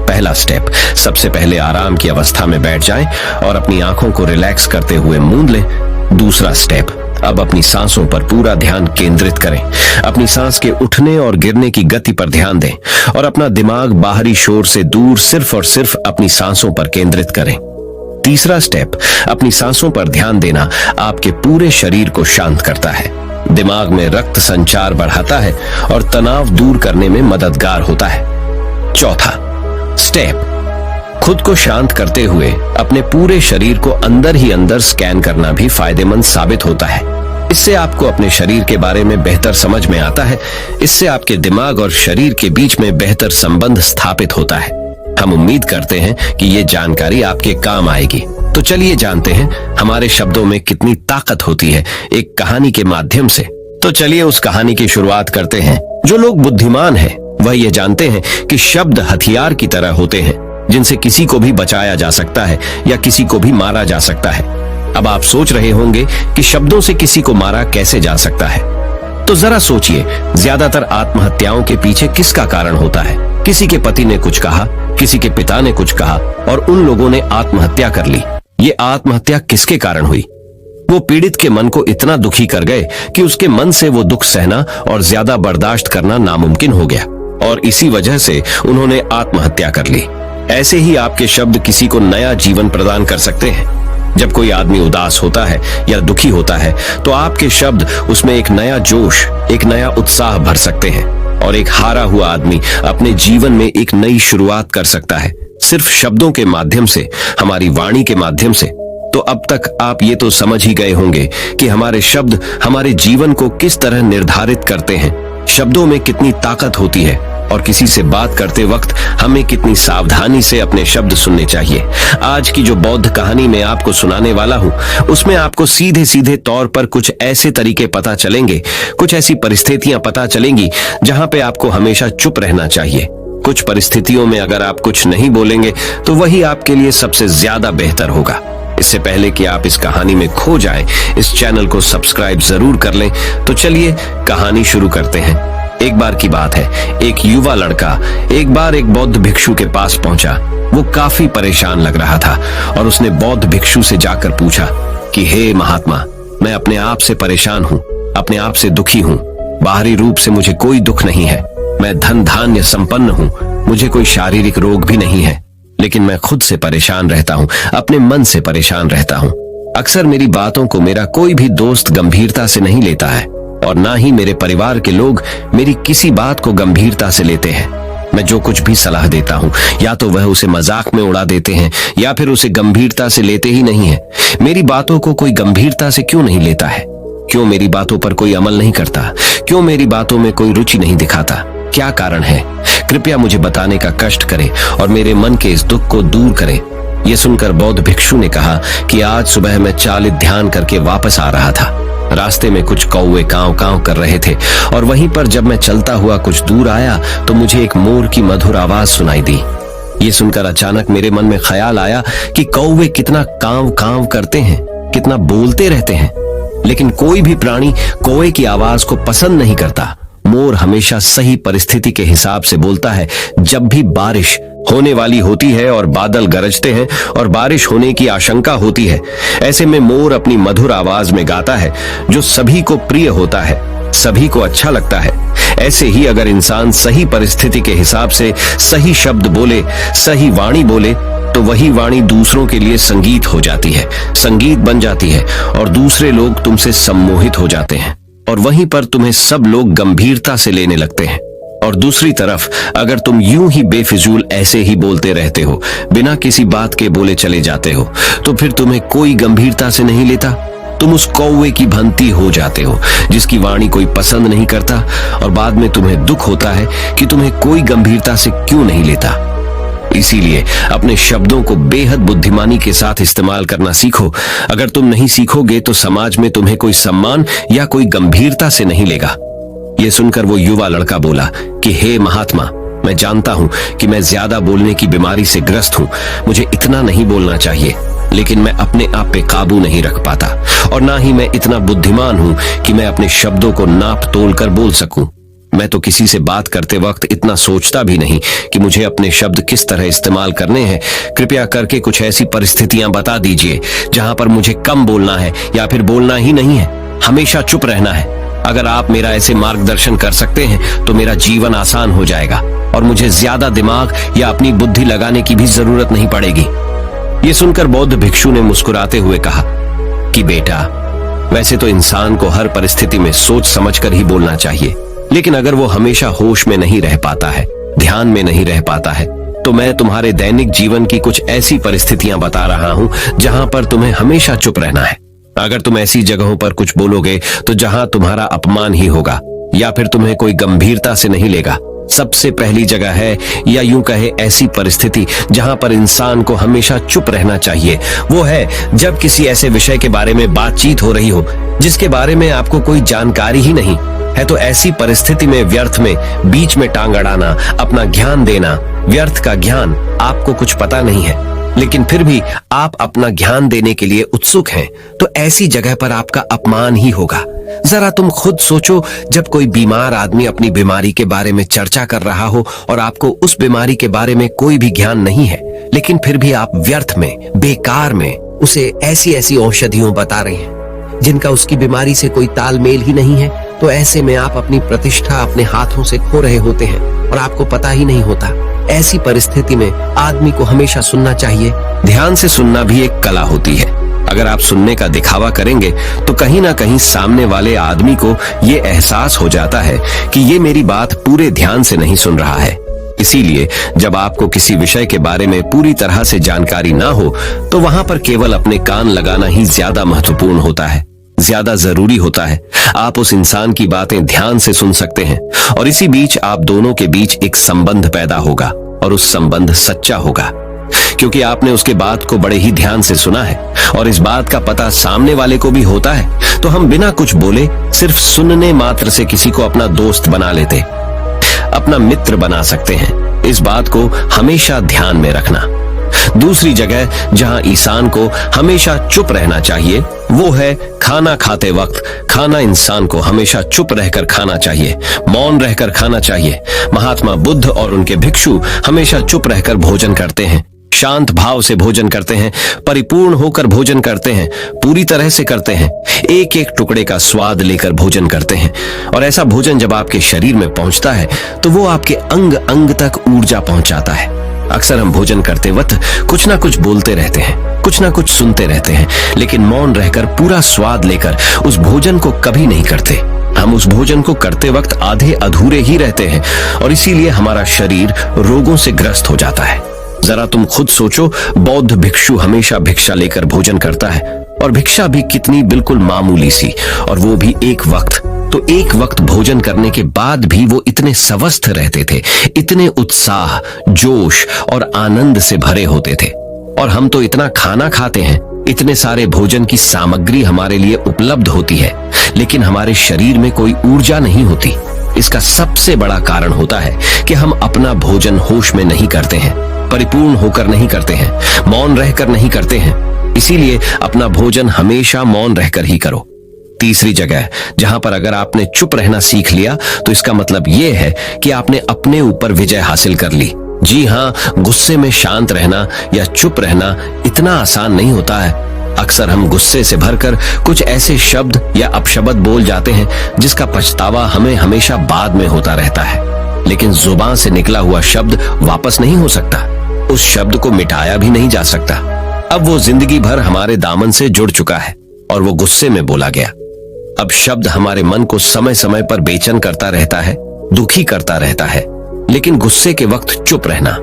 पहला स्टेप, सबसे पहले आराम की अवस्था में बैठ जाएं और अपनी आंखों को रिलैक्स करते हुए मूंद लें। दूसरा स्टेप, अब अपनी सांसों पर पूरा ध्यान केंद्रित करें। अपनी सांस के उठने और गिरने की गति पर ध्यान दें और अपना दिमाग बाहरी शोर से दूर सिर्फ और सिर्फ अपनी सांसों पर केंद्रित करें। तीसरा स्टेप, अपनी सांसों पर ध्यान देना आपके पूरे शरीर को शांत करता है, दिमाग में रक्त संचार बढ़ाता है और तनाव दूर करने में मददगार होता है। चौथा स्टेप, खुद को शांत करते हुए अपने पूरे शरीर को अंदर ही अंदर स्कैन करना भी फायदेमंद साबित होता है। इससे आपको अपने शरीर के बारे में बेहतर समझ में आता है। इससे आपके दिमाग और शरीर के बीच में बेहतर संबंध स्थापित होता है। हम उम्मीद करते हैं कि ये जानकारी आपके काम आएगी। तो चलिए जानते हैं हमारे शब्दों में कितनी ताकत होती है एक कहानी के माध्यम से। तो चलिए उस कहानी की शुरुआत करते हैं। जो लोग बुद्धिमान हैं वह ये जानते हैं कि शब्द हथियार की तरह होते हैं जिनसे किसी को भी बचाया जा सकता है या किसी को भी मारा जा सकता है। अब आप सोच रहे होंगे कि शब्दों से किसी को मारा कैसे जा सकता है। तो जरा सोचिए, ज्यादातर आत्महत्याओं के पीछे किसका कारण होता है? किसी के पति ने कुछ कहा, किसी के पिता ने कुछ कहा और उन लोगों ने आत्महत्या कर ली। ये आत्महत्या किसके कारण हुई? वो पीड़ित के मन को इतना दुखी कर गए कि उसके मन से वो दुख सहना और ज्यादा बर्दाश्त करना नामुमकिन हो गया और इसी वजह से उन्होंने आत्महत्या कर ली। ऐसे ही आपके शब्द किसी को नया जीवन प्रदान कर सकते हैं। जब कोई आदमी उदास होता है या दुखी होता है तो आपके शब्द उसमें एक नया जोश, एक नया उत्साह भर सकते हैं और एक हारा हुआ आदमी अपने जीवन में एक नई शुरुआत कर सकता है, सिर्फ शब्दों के माध्यम से, हमारी वाणी के माध्यम से। तो अब तक आप ये तो समझ ही गए होंगे कि हमारे शब्द हमारे जीवन को किस तरह निर्धारित करते हैं। शब्दों में कितनी ताकत होती है और किसी से बात करते वक्त हमें कितनी सावधानी से अपने शब्द सुनने चाहिए। आज की जो बौद्ध कहानी मैं आपको सुनाने वाला हूँ उसमें आपको सीधे सीधे तौर पर कुछ ऐसे तरीके पता चलेंगे, कुछ ऐसी परिस्थितियां पता चलेंगी जहां पे आपको हमेशा चुप रहना चाहिए। कुछ परिस्थितियों में अगर आप कुछ नहीं बोलेंगे तो वही आपके लिए सबसे ज्यादा बेहतर होगा। इससे पहले कि आप इस कहानी में खो जाएं, इस चैनल को सब्सक्राइब जरूर कर लें। तो चलिए कहानी शुरू करते हैं। एक बार की बात है, एक युवा लड़का एक बार एक बौद्ध भिक्षु के पास पहुंचा। वो काफी परेशान लग रहा था और उसने बौद्ध भिक्षु से जाकर पूछा कि हे महात्मा, मैं अपने आप से परेशान हूँ, अपने आप से दुखी हूँ। बाहरी रूप से मुझे कोई दुख नहीं है, मैं धन धान्य संपन्न हूँ, मुझे कोई शारीरिक रोग भी नहीं है, लेकिन मैं खुद से परेशान रहता हूँ, अपने मन से परेशान रहता हूँ। अक्सर मेरी बातों को मेरा कोई भी दोस्त गंभीरता से नहीं लेता है और ना ही मेरे परिवार के लोग मेरी किसी बात को गंभीरता से लेते हैं। मैं जो कुछ भी सलाह देता हूँ या तो वह उसे मजाक में उड़ा देते हैं या फिर उसे गंभीरता से लेते ही नहीं है। मेरी बातों को कोई गंभीरता से क्यों नहीं लेता है? क्यों मेरी बातों पर कोई अमल नहीं करता? क्यों मेरी बातों में कोई रुचि नहीं दिखाता? क्या कारण है? कृपया मुझे बताने का कष्ट करें और मेरे मन के इस दुख को दूर करें। ये सुनकर बौद्ध भिक्षु ने कहा कि आज सुबह मैं चालित ध्यान करके वापस आ रहा था। रास्ते में कुछ कौवे कांव कांव कर रहे थे और वहीं पर जब मैं चलता हुआ कुछ दूर आया तो मुझे एक मोर की मधुर आवाज सुनाई दी। ये सुनकर अचानक मेरे मन में ख्याल आया कि कौवे कितना कांव कांव करते हैं, कितना बोलते रहते हैं, लेकिन कोई भी प्राणी कौवे की आवाज को पसंद नहीं करता। मोर हमेशा सही परिस्थिति के हिसाब से बोलता है। जब भी बारिश होने वाली होती है और बादल गरजते हैं और बारिश होने की आशंका होती है, ऐसे में मोर अपनी मधुर आवाज में गाता है जो सभी को प्रिय होता है, सभी को अच्छा लगता है। ऐसे ही अगर इंसान सही परिस्थिति के हिसाब से सही शब्द बोले, सही वाणी बोले, तो वही वाणी दूसरों के लिए संगीत हो जाती है, संगीत बन जाती है और दूसरे लोग तुमसे सम्मोहित हो जाते हैं और वहीं पर तुम्हें सब लोग गंभीरता से लेने लगते हैं। और दूसरी तरफ अगर तुम यूं ही बेफिजूल ऐसे ही बोलते रहते हो, बिना किसी बात के बोले चले जाते हो, तो फिर तुम्हें कोई गंभीरता से नहीं लेता। तुम उस कौवे की भंती हो जाते हो जिसकी वाणी कोई पसंद नहीं करता और बाद में तुम्हें दुख होता है कि तुम्हें कोई गंभीरता से क्यों नहीं लेता। इसीलिए अपने शब्दों को बेहद बुद्धिमानी के साथ इस्तेमाल करना सीखो। अगर तुम नहीं सीखोगे तो समाज में तुम्हें कोई सम्मान या कोई गंभीरता से नहीं लेगा। ये सुनकर वो युवा लड़का बोला कि हे महात्मा, मैं जानता हूं कि मैं ज्यादा बोलने की बीमारी से ग्रस्त हूं, मुझे इतना नहीं बोलना चाहिए, लेकिन मैं अपने आप पे काबू नहीं रख पाता और ना ही मैं इतना बुद्धिमान हूं कि मैं अपने शब्दों को नाप तोल कर बोल सकूं। मैं तो किसी से बात करते वक्त इतना सोचता भी नहीं कि मुझे अपने शब्द किस तरह इस्तेमाल करने हैं। कृपया करके कुछ ऐसी परिस्थितियां बता दीजिए जहां पर मुझे कम बोलना है या फिर बोलना ही नहीं है, हमेशा चुप रहना है। अगर आप मेरा ऐसे मार्गदर्शन कर सकते हैं तो मेरा जीवन आसान हो जाएगा और मुझे ज्यादा दिमाग या अपनी बुद्धि लगाने की भी जरूरत नहीं पड़ेगी। ये सुनकर बौद्ध भिक्षु ने मुस्कुराते हुए कहा कि बेटा, वैसे तो इंसान को हर परिस्थिति में सोच समझकर ही बोलना चाहिए, लेकिन अगर वो हमेशा होश में नहीं रह पाता है, ध्यान में नहीं रह पाता है, तो मैं तुम्हारे दैनिक जीवन की कुछ ऐसी परिस्थितियां बता रहा हूं जहां पर तुम्हें हमेशा चुप रहना है। अगर तुम ऐसी जगहों पर कुछ बोलोगे तो जहां तुम्हारा अपमान ही होगा या फिर तुम्हें कोई गंभीरता से नहीं लेगा। सबसे पहली जगह है, या यूं कहे ऐसी परिस्थिति जहां पर इंसान को हमेशा चुप रहना चाहिए, वो है जब किसी ऐसे विषय के बारे में बातचीत हो रही हो जिसके बारे में आपको कोई जानकारी ही नहीं है। तो ऐसी परिस्थिति में व्यर्थ में बीच में टांग अड़ाना, अपना ज्ञान देना, व्यर्थ का ज्ञान, आपको कुछ पता नहीं है लेकिन फिर भी आप अपना ज्ञान देने के लिए उत्सुक हैं, तो ऐसी जगह पर आपका अपमान ही होगा। जरा तुम खुद सोचो, जब कोई बीमार आदमी अपनी बीमारी के बारे में चर्चा कर रहा हो और आपको उस बीमारी के बारे में कोई भी ज्ञान नहीं है, लेकिन फिर भी आप व्यर्थ में, बेकार में उसे ऐसी ऐसी औषधियों बता रहे हैं जिनका उसकी बीमारी से कोई तालमेल ही नहीं है, तो ऐसे में आप अपनी प्रतिष्ठा अपने हाथों से खो रहे होते हैं और आपको पता ही नहीं होता। ऐसी परिस्थिति में आदमी को हमेशा सुनना चाहिए। ध्यान से सुनना भी एक कला होती है। अगर आप सुनने का दिखावा करेंगे तो कहीं ना कहीं सामने वाले आदमी को ये एहसास हो जाता है कि ये मेरी बात पूरे ध्यान से नहीं सुन रहा है। इसीलिए जब आपको किसी विषय के बारे में पूरी तरह से जानकारी ना हो तो वहां पर केवल अपने कान लगाना ही ज्यादा महत्वपूर्ण होता है, ज्यादा जरूरी होता है। आप उस इंसान की बातें ध्यान से सुन सकते हैं और इसी बीच आप दोनों के बीच एक संबंध पैदा होगा और उस संबंध सच्चा होगा क्योंकि आपने उसके बात को बड़े ही ध्यान से सुना है और इस बात का पता सामने वाले को भी होता है। तो हम बिना कुछ बोले सिर्फ सुनने मात्र से किसी को अपना दोस्त बना लेते, अपना मित्र बना सकते हैं। इस बात को हमेशा ध्यान में रखना। दूसरी जगह जहां इंसान को हमेशा चुप रहना चाहिए वो है खाना खाते वक्त। खाना इंसान को हमेशा चुप रहकर खाना चाहिए, मौन रहकर खाना चाहिए। महात्मा बुद्ध और उनके भिक्षु हमेशा चुप रहकर भोजन करते हैं, शांत भाव से भोजन करते हैं, परिपूर्ण होकर भोजन करते हैं, पूरी तरह से करते हैं, एक एक टुकड़े का स्वाद लेकर भोजन करते हैं। और ऐसा भोजन जब आपके शरीर में पहुंचता है तो वो आपके अंग अंग तक ऊर्जा पहुंचाता है। अक्सर हम भोजन करते वक्त कुछ ना कुछ बोलते रहते हैं, कुछ ना कुछ सुनते रहते हैं, लेकिन मौन रहकर पूरा स्वाद लेकर उस भोजन को कभी नहीं करते। हम उस भोजन को करते वक्त आधे अधूरे ही रहते हैं और इसीलिए हमारा शरीर रोगों से ग्रस्त हो जाता है। जरा तुम खुद सोचो, बौद्ध भिक्षु हमेशा भिक्षा लेकर भोजन करता है और भिक्षा भी कितनी बिल्कुल मामूली सी, और वो भी एक वक्त। तो एक वक्त भोजन करने के बाद भी वो इतने स्वस्थ रहते थे, इतने उत्साह, जोश और आनंद से भरे होते थे। और हम तो इतना खाना खाते हैं, इतने सारे भोजन की सामग्री हमारे लिए उपलब्ध होती है, लेकिन हमारे शरीर में कोई ऊर्जा नहीं होती। इसका सबसे बड़ा कारण होता है कि हम अपना भोजन होश में नहीं करते हैं, परिपूर्ण होकर नहीं करते हैं, मौन रहकर नहीं करते हैं। इसीलिए अपना भोजन हमेशा मौन रहकर ही करो। तीसरी जगह जहां पर अगर आपने चुप रहना सीख लिया तो इसका मतलब यह है कि आपने अपने ऊपर विजय हासिल कर ली। जी हाँ, गुस्से में शांत रहना या चुप रहना इतना आसान नहीं होता है। अक्सर हम गुस्से से भरकर कुछ ऐसे शब्द या अपशब्द बोल जाते हैं जिसका पछतावा हमें हमेशा बाद में होता रहता है। लेकिन जुबान से निकला हुआ शब्द वापस नहीं हो सकता, उस शब्द को मिटाया भी नहीं जा सकता। अब वो जिंदगी भर हमारे दामन से जुड़ चुका है और वो गुस्से में बोला गया। अब शब्द हमारे मन को समय समय पर बेचैन करता रहता है, दुखी करता रहता है, लेकिन गुस्से के वक्त चुप रहना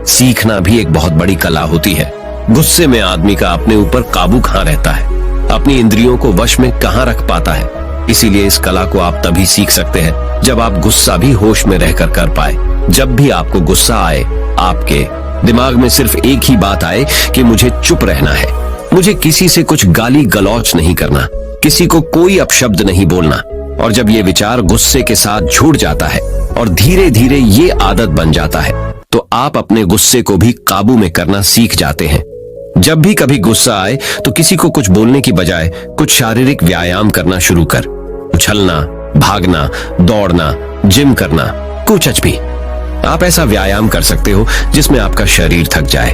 सीखना भी एक बहुत बड़ी कला होती है। गुस्से में आदमी का अपने ऊपर काबू कहाँ रहता है, अपनी इंद्रियों को वश में कहाँ रख पाता है। इसीलिए इस कला को आप तभी सीख सकते हैं जब आप गुस्सा भी होश में रहकर कर पाए। जब भी आपको गुस्सा आए, आपके दिमाग में सिर्फ एक ही बात आए कि मुझे चुप रहना है, मुझे किसी से कुछ गाली गलौच नहीं करना, किसी को कोई अपशब्द नहीं बोलना। और जब ये विचार गुस्से के साथ जुड़ जाता है और धीरे धीरे ये आदत बन जाता है तो आप अपने गुस्से को भी काबू में करना सीख जाते हैं। जब भी कभी गुस्सा आए तो किसी को कुछ बोलने की बजाय कुछ शारीरिक व्यायाम करना शुरू कर, उछलना, भागना, दौड़ना, जिम करना, कुछ भी। आप ऐसा व्यायाम कर सकते हो जिसमें आपका शरीर थक जाए।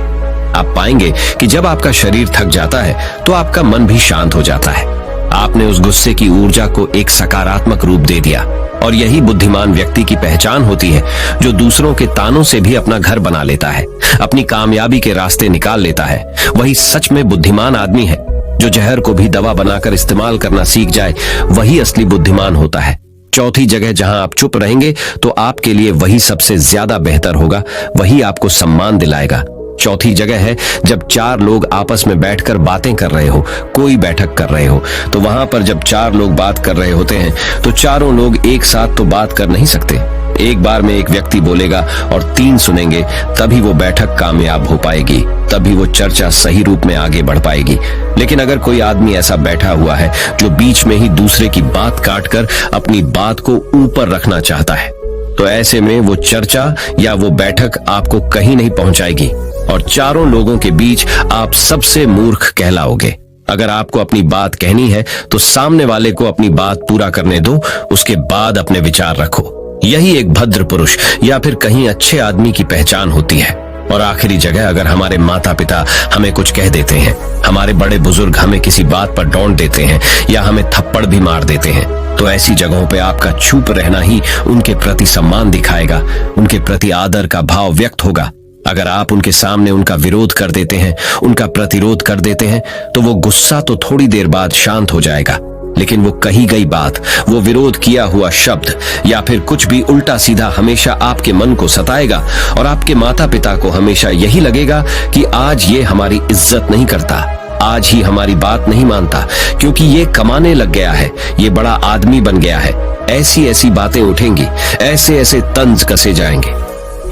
आप पाएंगे कि जब आपका शरीर थक जाता है तो आपका मन भी शांत हो जाता है। आपने उस गुस्से की ऊर्जा को एक सकारात्मक रूप दे दिया। और यही बुद्धिमान व्यक्ति की पहचान होती है, जो दूसरों के तानों से भी अपना घर बना लेता है, अपनी कामयाबी के रास्ते निकाल लेता है। वही सच में बुद्धिमान आदमी है। जो जहर को भी दवा बनाकर इस्तेमाल करना सीख जाए, वही असली बुद्धिमान होता है। चौथी जगह जहां आप चुप रहेंगे तो आपके लिए वही सबसे ज्यादा बेहतर होगा, वही आपको सम्मान दिलाएगा। चौथी जगह है जब चार लोग आपस में बैठकर बातें कर रहे हो, कोई बैठक कर रहे हो, तो वहां पर जब चार लोग बात कर रहे होते हैं तो चारों लोग एक साथ तो बात कर नहीं सकते। एक बार में एक व्यक्ति बोलेगा और तीन सुनेंगे, तभी वो बैठक कामयाब हो पाएगी, तभी वो चर्चा सही रूप में आगे बढ़ पाएगी। लेकिन अगर कोई आदमी ऐसा बैठा हुआ है जो बीच में ही दूसरे की बात काटकर अपनी बात को ऊपर रखना चाहता है, तो ऐसे में वो चर्चा या वो बैठक आपको कहीं नहीं पहुंचाएगी और चारों लोगों के बीच आप सबसे मूर्ख कहलाओगे। अगर आपको अपनी बात कहनी है तो सामने वाले को अपनी बात पूरा करने दो, उसके बाद अपने विचार रखो। यही एक भद्र पुरुष या फिर कहीं अच्छे आदमी की पहचान होती है। और आखिरी जगह, अगर हमारे माता पिता हमें कुछ कह देते हैं, हमारे बड़े बुजुर्ग हमें किसी बात पर डांट देते हैं या हमें थप्पड़ भी मार देते हैं, तो ऐसी जगहों पे आपका चुप रहना ही उनके प्रति सम्मान दिखाएगा, उनके प्रति आदर का भाव व्यक्त होगा। अगर आप उनके सामने उनका विरोध कर देते हैं, उनका प्रतिरोध कर देते हैं, तो वो गुस्सा तो थोड़ी देर बाद शांत हो जाएगा, लेकिन वो कही गई बात, वो विरोध किया हुआ शब्द या फिर कुछ भी उल्टा सीधा हमेशा आपके मन को सताएगा और आपके माता पिता को हमेशा यही लगेगा कि आज ये हमारी इज्जत नहीं करता, आज ही हमारी बात नहीं मानता, क्योंकि ये कमाने लग गया है, ये बड़ा आदमी बन गया है। ऐसी ऐसी बातें उठेंगी, ऐसे ऐसे तंज कसे जाएंगे।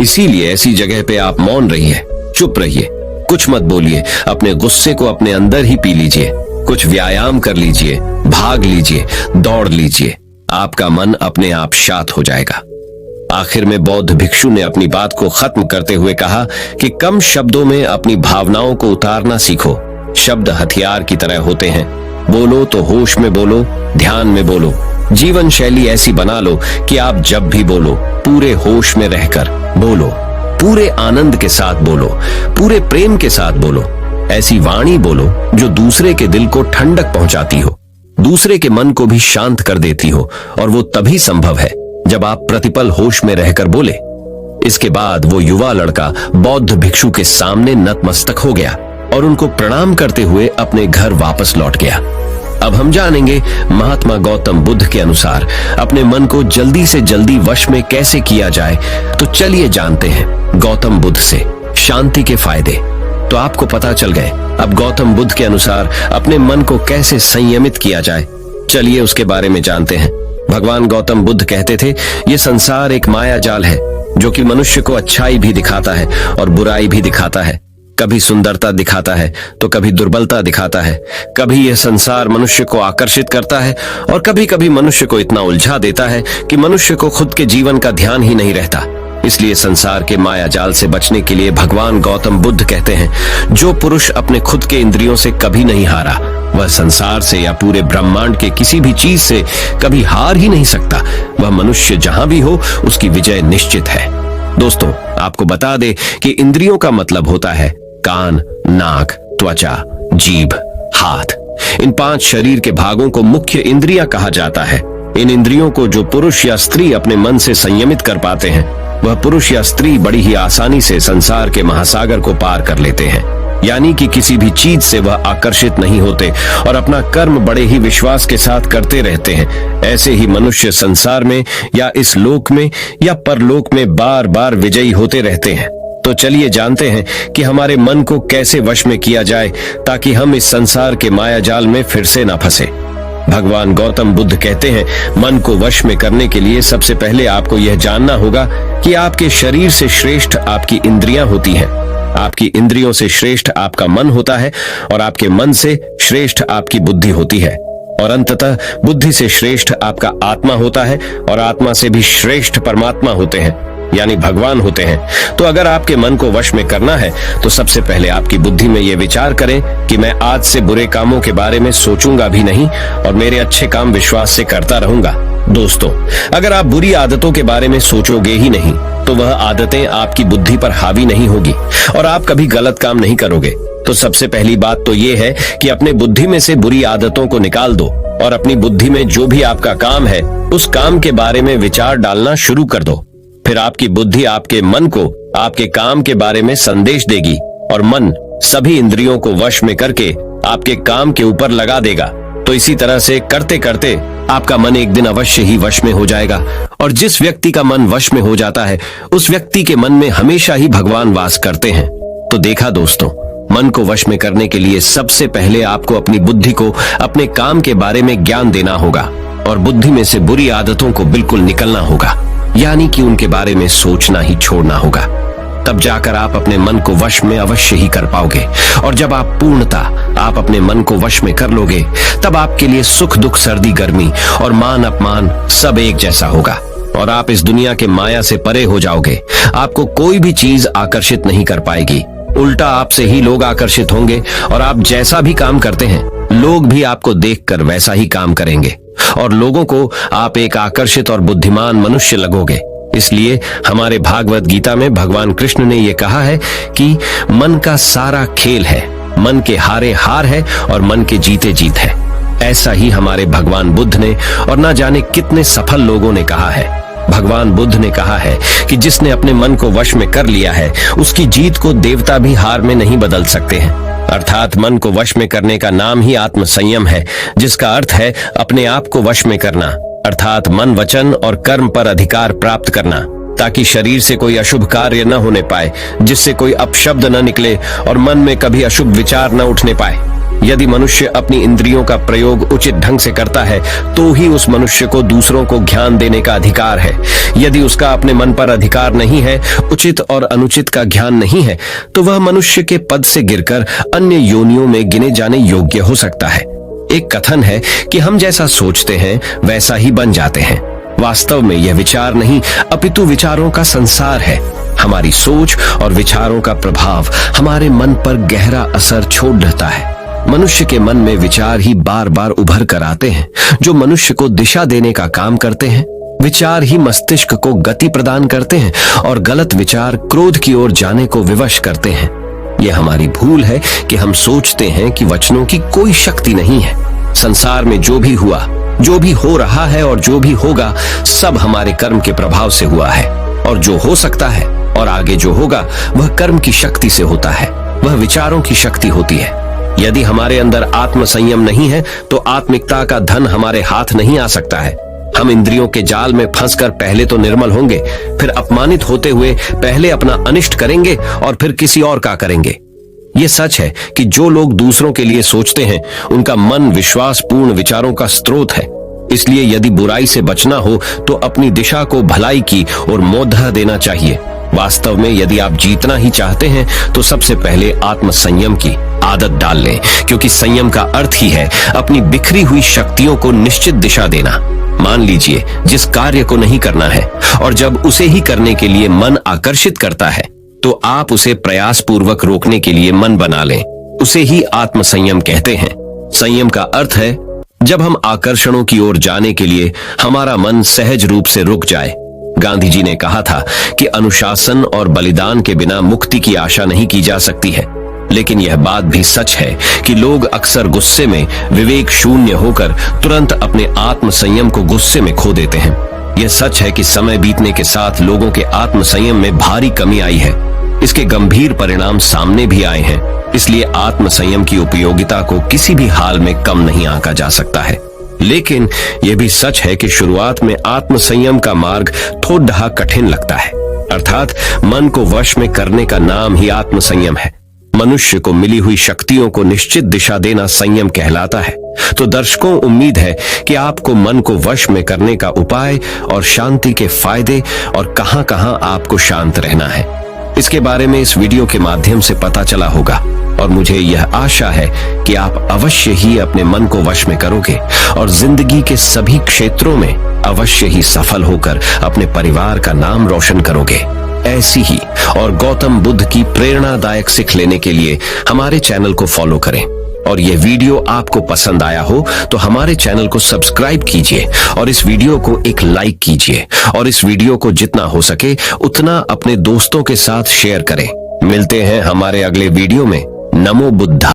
इसीलिए ऐसी जगह पे आप मौन रहिए, चुप रहिए, कुछ मत बोलिए, अपने गुस्से को अपने अंदर ही पी लीजिए, कुछ व्यायाम कर लीजिए, भाग लीजिए, दौड़ लीजिए, आपका मन अपने आप शांत हो जाएगा। आखिर में बौद्ध भिक्षु ने अपनी बात को खत्म करते हुए कहा कि कम शब्दों में अपनी भावनाओं को उतारना सीखो। शब्द हथियार की तरह होते हैं, बोलो तो होश में बोलो, ध्यान में बोलो। जीवन शैली ऐसी बना लो कि आप जब भी बोलो पूरे होश में रहकर बोलो, पूरे आनंद के साथ बोलो, पूरे प्रेम के साथ बोलो। ऐसी वाणी बोलो जो दूसरे के दिल को ठंडक पहुंचाती हो, दूसरे के मन को भी शांत कर देती हो, और वो तभी संभव है जब आप प्रतिपल होश में रहकर बोले। इसके बाद वो युवा लड़का बौद्ध भिक्षु के सामने नतमस्तक हो गया और उनको प्रणाम करते हुए अपने घर वापस लौट गया। अब हम जानेंगे महात्मा गौतम बुद्ध के अनुसार अपने मन को जल्दी से जल्दी वश में कैसे किया जाए। तो चलिए जानते हैं गौतम बुद्ध से शांति के फायदे। तो आपको पता चल गए अब गौतम बुद्ध के अनुसार अपने मन को कैसे संयमित किया जाए। चलिए उसके बारे में जानते हैं। भगवान गौतम बुद्ध कहते थे, ये संसार एक माया जाल है जो कि मनुष्य को अच्छाई भी दिखाता है और बुराई भी दिखाता है, कभी सुंदरता दिखाता है तो कभी दुर्बलता दिखाता है। कभी यह संसार मनुष्य को आकर्षित करता है और कभी कभी मनुष्य को इतना उलझा देता है कि मनुष्य को खुद के जीवन का ध्यान ही नहीं रहता। इसलिए संसार के माया जाल से बचने के लिए भगवान गौतम बुद्ध कहते हैं, जो पुरुष अपने खुद के इंद्रियों से कभी नहीं हारा, वह संसार से या पूरे ब्रह्मांड के किसी भी चीज से कभी हार ही नहीं सकता। वह मनुष्य जहां भी हो उसकी विजय निश्चित है। दोस्तों, आपको बता दे कि इंद्रियों का मतलब होता है कान, नाक, त्वचा, जीभ, हाथ। इन 5 शरीर के भागों को मुख्य इंद्रियां कहा जाता है। इन इंद्रियों को जो पुरुष या स्त्री अपने मन से संयमित कर पाते हैं, वह पुरुष या स्त्री बड़ी ही आसानी से संसार के महासागर को पार कर लेते हैं। यानी कि किसी भी चीज से वह आकर्षित नहीं होते और अपना कर्म बड़े ही विश्वास के साथ करते रहते हैं। ऐसे ही मनुष्य संसार में या इस लोक में या परलोक में बार बार विजयी होते रहते हैं। तो चलिए जानते हैं कि हमारे मन को कैसे वश में किया जाए ताकि हम इस संसार के माया जाल में फिर से ना फंसे। भगवान गौतम बुद्ध कहते हैं, मन को वश में करने के लिए सबसे पहले आपको यह जानना होगा कि आपके शरीर से श्रेष्ठ आपकी इंद्रियां होती हैं। आपकी इंद्रियों से श्रेष्ठ आपका मन होता है और आपके मन से श्रेष्ठ आपकी बुद्धि होती है और अंततः बुद्धि से श्रेष्ठ आपका आत्मा होता है और आत्मा से भी श्रेष्ठ परमात्मा होते हैं, यानी भगवान होते हैं। तो अगर आपके मन को वश में करना है तो सबसे पहले आपकी बुद्धि में यह विचार करें कि मैं आज से बुरे कामों के बारे में सोचूंगा भी नहीं और मेरे अच्छे काम विश्वास से करता रहूंगा। दोस्तों, अगर आप बुरी आदतों के बारे में सोचोगे ही नहीं तो वह आदतें आपकी बुद्धि पर हावी नहीं होगी और आप कभी गलत काम नहीं करोगे। तो सबसे पहली बात तो ये है कि अपने बुद्धि में से बुरी आदतों को निकाल दो और अपनी बुद्धि में जो भी आपका काम है उस काम के बारे में विचार डालना शुरू कर दो। फिर आपकी बुद्धि आपके मन को आपके काम के बारे में संदेश देगी और मन सभी इंद्रियों को वश में करके आपके काम के ऊपर लगा देगा। तो तो इसी तरह से करते करते आपका मन एक दिन अवश्य ही वश में हो जाएगा। और जिस व्यक्ति का मन वश में हो जाता है, उस व्यक्ति के मन में हमेशा ही भगवान वास करते हैं। तो देखा दोस्तों, मन को वश में करने के लिए सबसे पहले आपको अपनी बुद्धि को अपने काम के बारे में ज्ञान देना होगा और बुद्धि में से बुरी आदतों को बिल्कुल निकलना होगा, यानी कि उनके बारे में सोचना ही छोड़ना होगा। तब जाकर आप अपने मन को वश में अवश्य ही कर पाओगे। और जब आप पूर्णतः आप अपने मन को वश में कर लोगे, तब आपके लिए सुख दुख सर्दी गर्मी और मान अपमान सब एक जैसा होगा और आप इस दुनिया के माया से परे हो जाओगे। आपको कोई भी चीज आकर्षित नहीं कर पाएगी, उल्टा आपसे ही लोग आकर्षित होंगे और आप जैसा भी काम करते हैं, लोग भी आपको देखकर वैसा ही काम करेंगे और लोगों को आप एक आकर्षित और बुद्धिमान मनुष्य लगोगे। इसलिए हमारे भागवत गीता में भगवान कृष्ण ने यह कहा है कि मन का सारा खेल है, मन के हारे हार है और मन के जीते जीत है। ऐसा ही हमारे भगवान बुद्ध ने और ना जाने कितने सफल लोगों ने कहा है। भगवान बुद्ध ने कहा है कि जिसने अपने मन को वश में कर लिया है, उसकी जीत को देवता भी हार में नहीं बदल सकते हैं। अर्थात मन को वश में करने का नाम ही आत्म संयम है, जिसका अर्थ है अपने आप को वश में करना, अर्थात मन वचन और कर्म पर अधिकार प्राप्त करना, ताकि शरीर से कोई अशुभ कार्य न होने पाए, जिससे कोई अपशब्द न निकले और मन में कभी अशुभ विचार न उठने पाए। यदि मनुष्य अपनी इंद्रियों का प्रयोग उचित ढंग से करता है, तो ही उस मनुष्य को दूसरों को ज्ञान देने का अधिकार है। यदि उसका अपने मन पर अधिकार नहीं है, उचित और अनुचित का ज्ञान नहीं है, तो वह मनुष्य के पद से गिरकर अन्य योनियों में गिने जाने योग्य हो सकता है। एक कथन है कि हम जैसा सोचते हैं वैसा ही बन जाते हैं। वास्तव में यह विचार नहीं, अपितु विचारों का संसार है। हमारी सोच और विचारों का प्रभाव हमारे मन पर गहरा असर छोड़ रहता है। मनुष्य के मन में विचार ही बार बार उभर कर आते हैं, जो मनुष्य को दिशा देने का काम करते हैं। विचार ही मस्तिष्क को गति प्रदान करते हैं और गलत विचार क्रोध की ओर जाने को विवश करते हैं। यह हमारी भूल है कि हम सोचते हैं कि वचनों की कोई शक्ति नहीं है। संसार में जो भी हुआ, जो भी हो रहा है और जो भी होगा, सब हमारे कर्म के प्रभाव से हुआ है। और जो हो सकता है और आगे जो होगा, वह कर्म की शक्ति से होता है, वह विचारों की शक्ति होती है। यदि हमारे अंदर आत्म संयम नहीं है, तो आत्मिकता का धन हमारे हाथ नहीं आ सकता है। हम इंद्रियों के जाल में फंसकर पहले तो निर्मल होंगे, फिर अपमानित होते हुए पहले अपना अनिष्ट करेंगे और फिर किसी और का करेंगे। ये सच है कि जो लोग दूसरों के लिए सोचते हैं, उनका मन विश्वासपूर्ण विचारों का स्रोत है। इसलिए यदि बुराई से बचना हो, तो अपनी दिशा को भलाई की और मोड़ देना चाहिए। वास्तव में यदि आप जीतना ही चाहते हैं, तो सबसे पहले आत्म संयम की आदत डाल लें, क्योंकि संयम का अर्थ ही है अपनी बिखरी हुई शक्तियों को निश्चित दिशा देना। मान लीजिए जिस कार्य को नहीं करना है और जब उसे ही करने के लिए मन आकर्षित करता है, तो आप उसे प्रयास पूर्वक रोकने के लिए मन बना लें। उसे ही आत्म संयम कहते हैं। संयम का अर्थ है जब हम आकर्षणों की ओर जाने के लिए हमारा मन सहज रूप से रुक जाए। गांधी जी ने कहा था कि अनुशासन और बलिदान के बिना मुक्ति की आशा नहीं की जा सकती है। लेकिन यह बात भी सच है कि लोग अक्सर गुस्से में विवेक शून्य होकर तुरंत अपने आत्म संयम को गुस्से में खो देते हैं। यह सच है कि समय बीतने के साथ लोगों के आत्म संयम में भारी कमी आई है। इसके गंभीर परिणाम सामने भी आए हैं। इसलिए आत्म संयम की उपयोगिता को किसी भी हाल में कम नहीं आंका जा सकता है। लेकिन यह भी सच है कि शुरुआत में आत्म संयम का मार्ग थोड़ा कठिन लगता है। अर्थात मन को वश में करने का नाम ही आत्म संयम है। मनुष्य को मिली हुई शक्तियों को निश्चित दिशा देना संयम कहलाता है। तो दर्शकों, उम्मीद है कि आपको मन को वश में करने का उपाय और शांति के फायदे और कहां-कहां आपको शांत रहना है, इसके बारे में इस वीडियो के माध्यम से पता चला होगा। और मुझे यह आशा है कि आप अवश्य ही अपने मन को वश में करोगे और जिंदगी के सभी क्षेत्रों में अवश्य ही सफल होकर अपने परिवार का नाम रोशन करोगे। ऐसी ही और गौतम बुद्ध की प्रेरणादायक सीख लेने के लिए हमारे चैनल को फॉलो करें। और यह वीडियो आपको पसंद आया हो तो हमारे चैनल को सब्सक्राइब कीजिए और इस वीडियो को एक लाइक कीजिए और इस वीडियो को जितना हो सके उतना अपने दोस्तों के साथ शेयर करें। मिलते हैं हमारे अगले वीडियो में। नमो बुद्धा।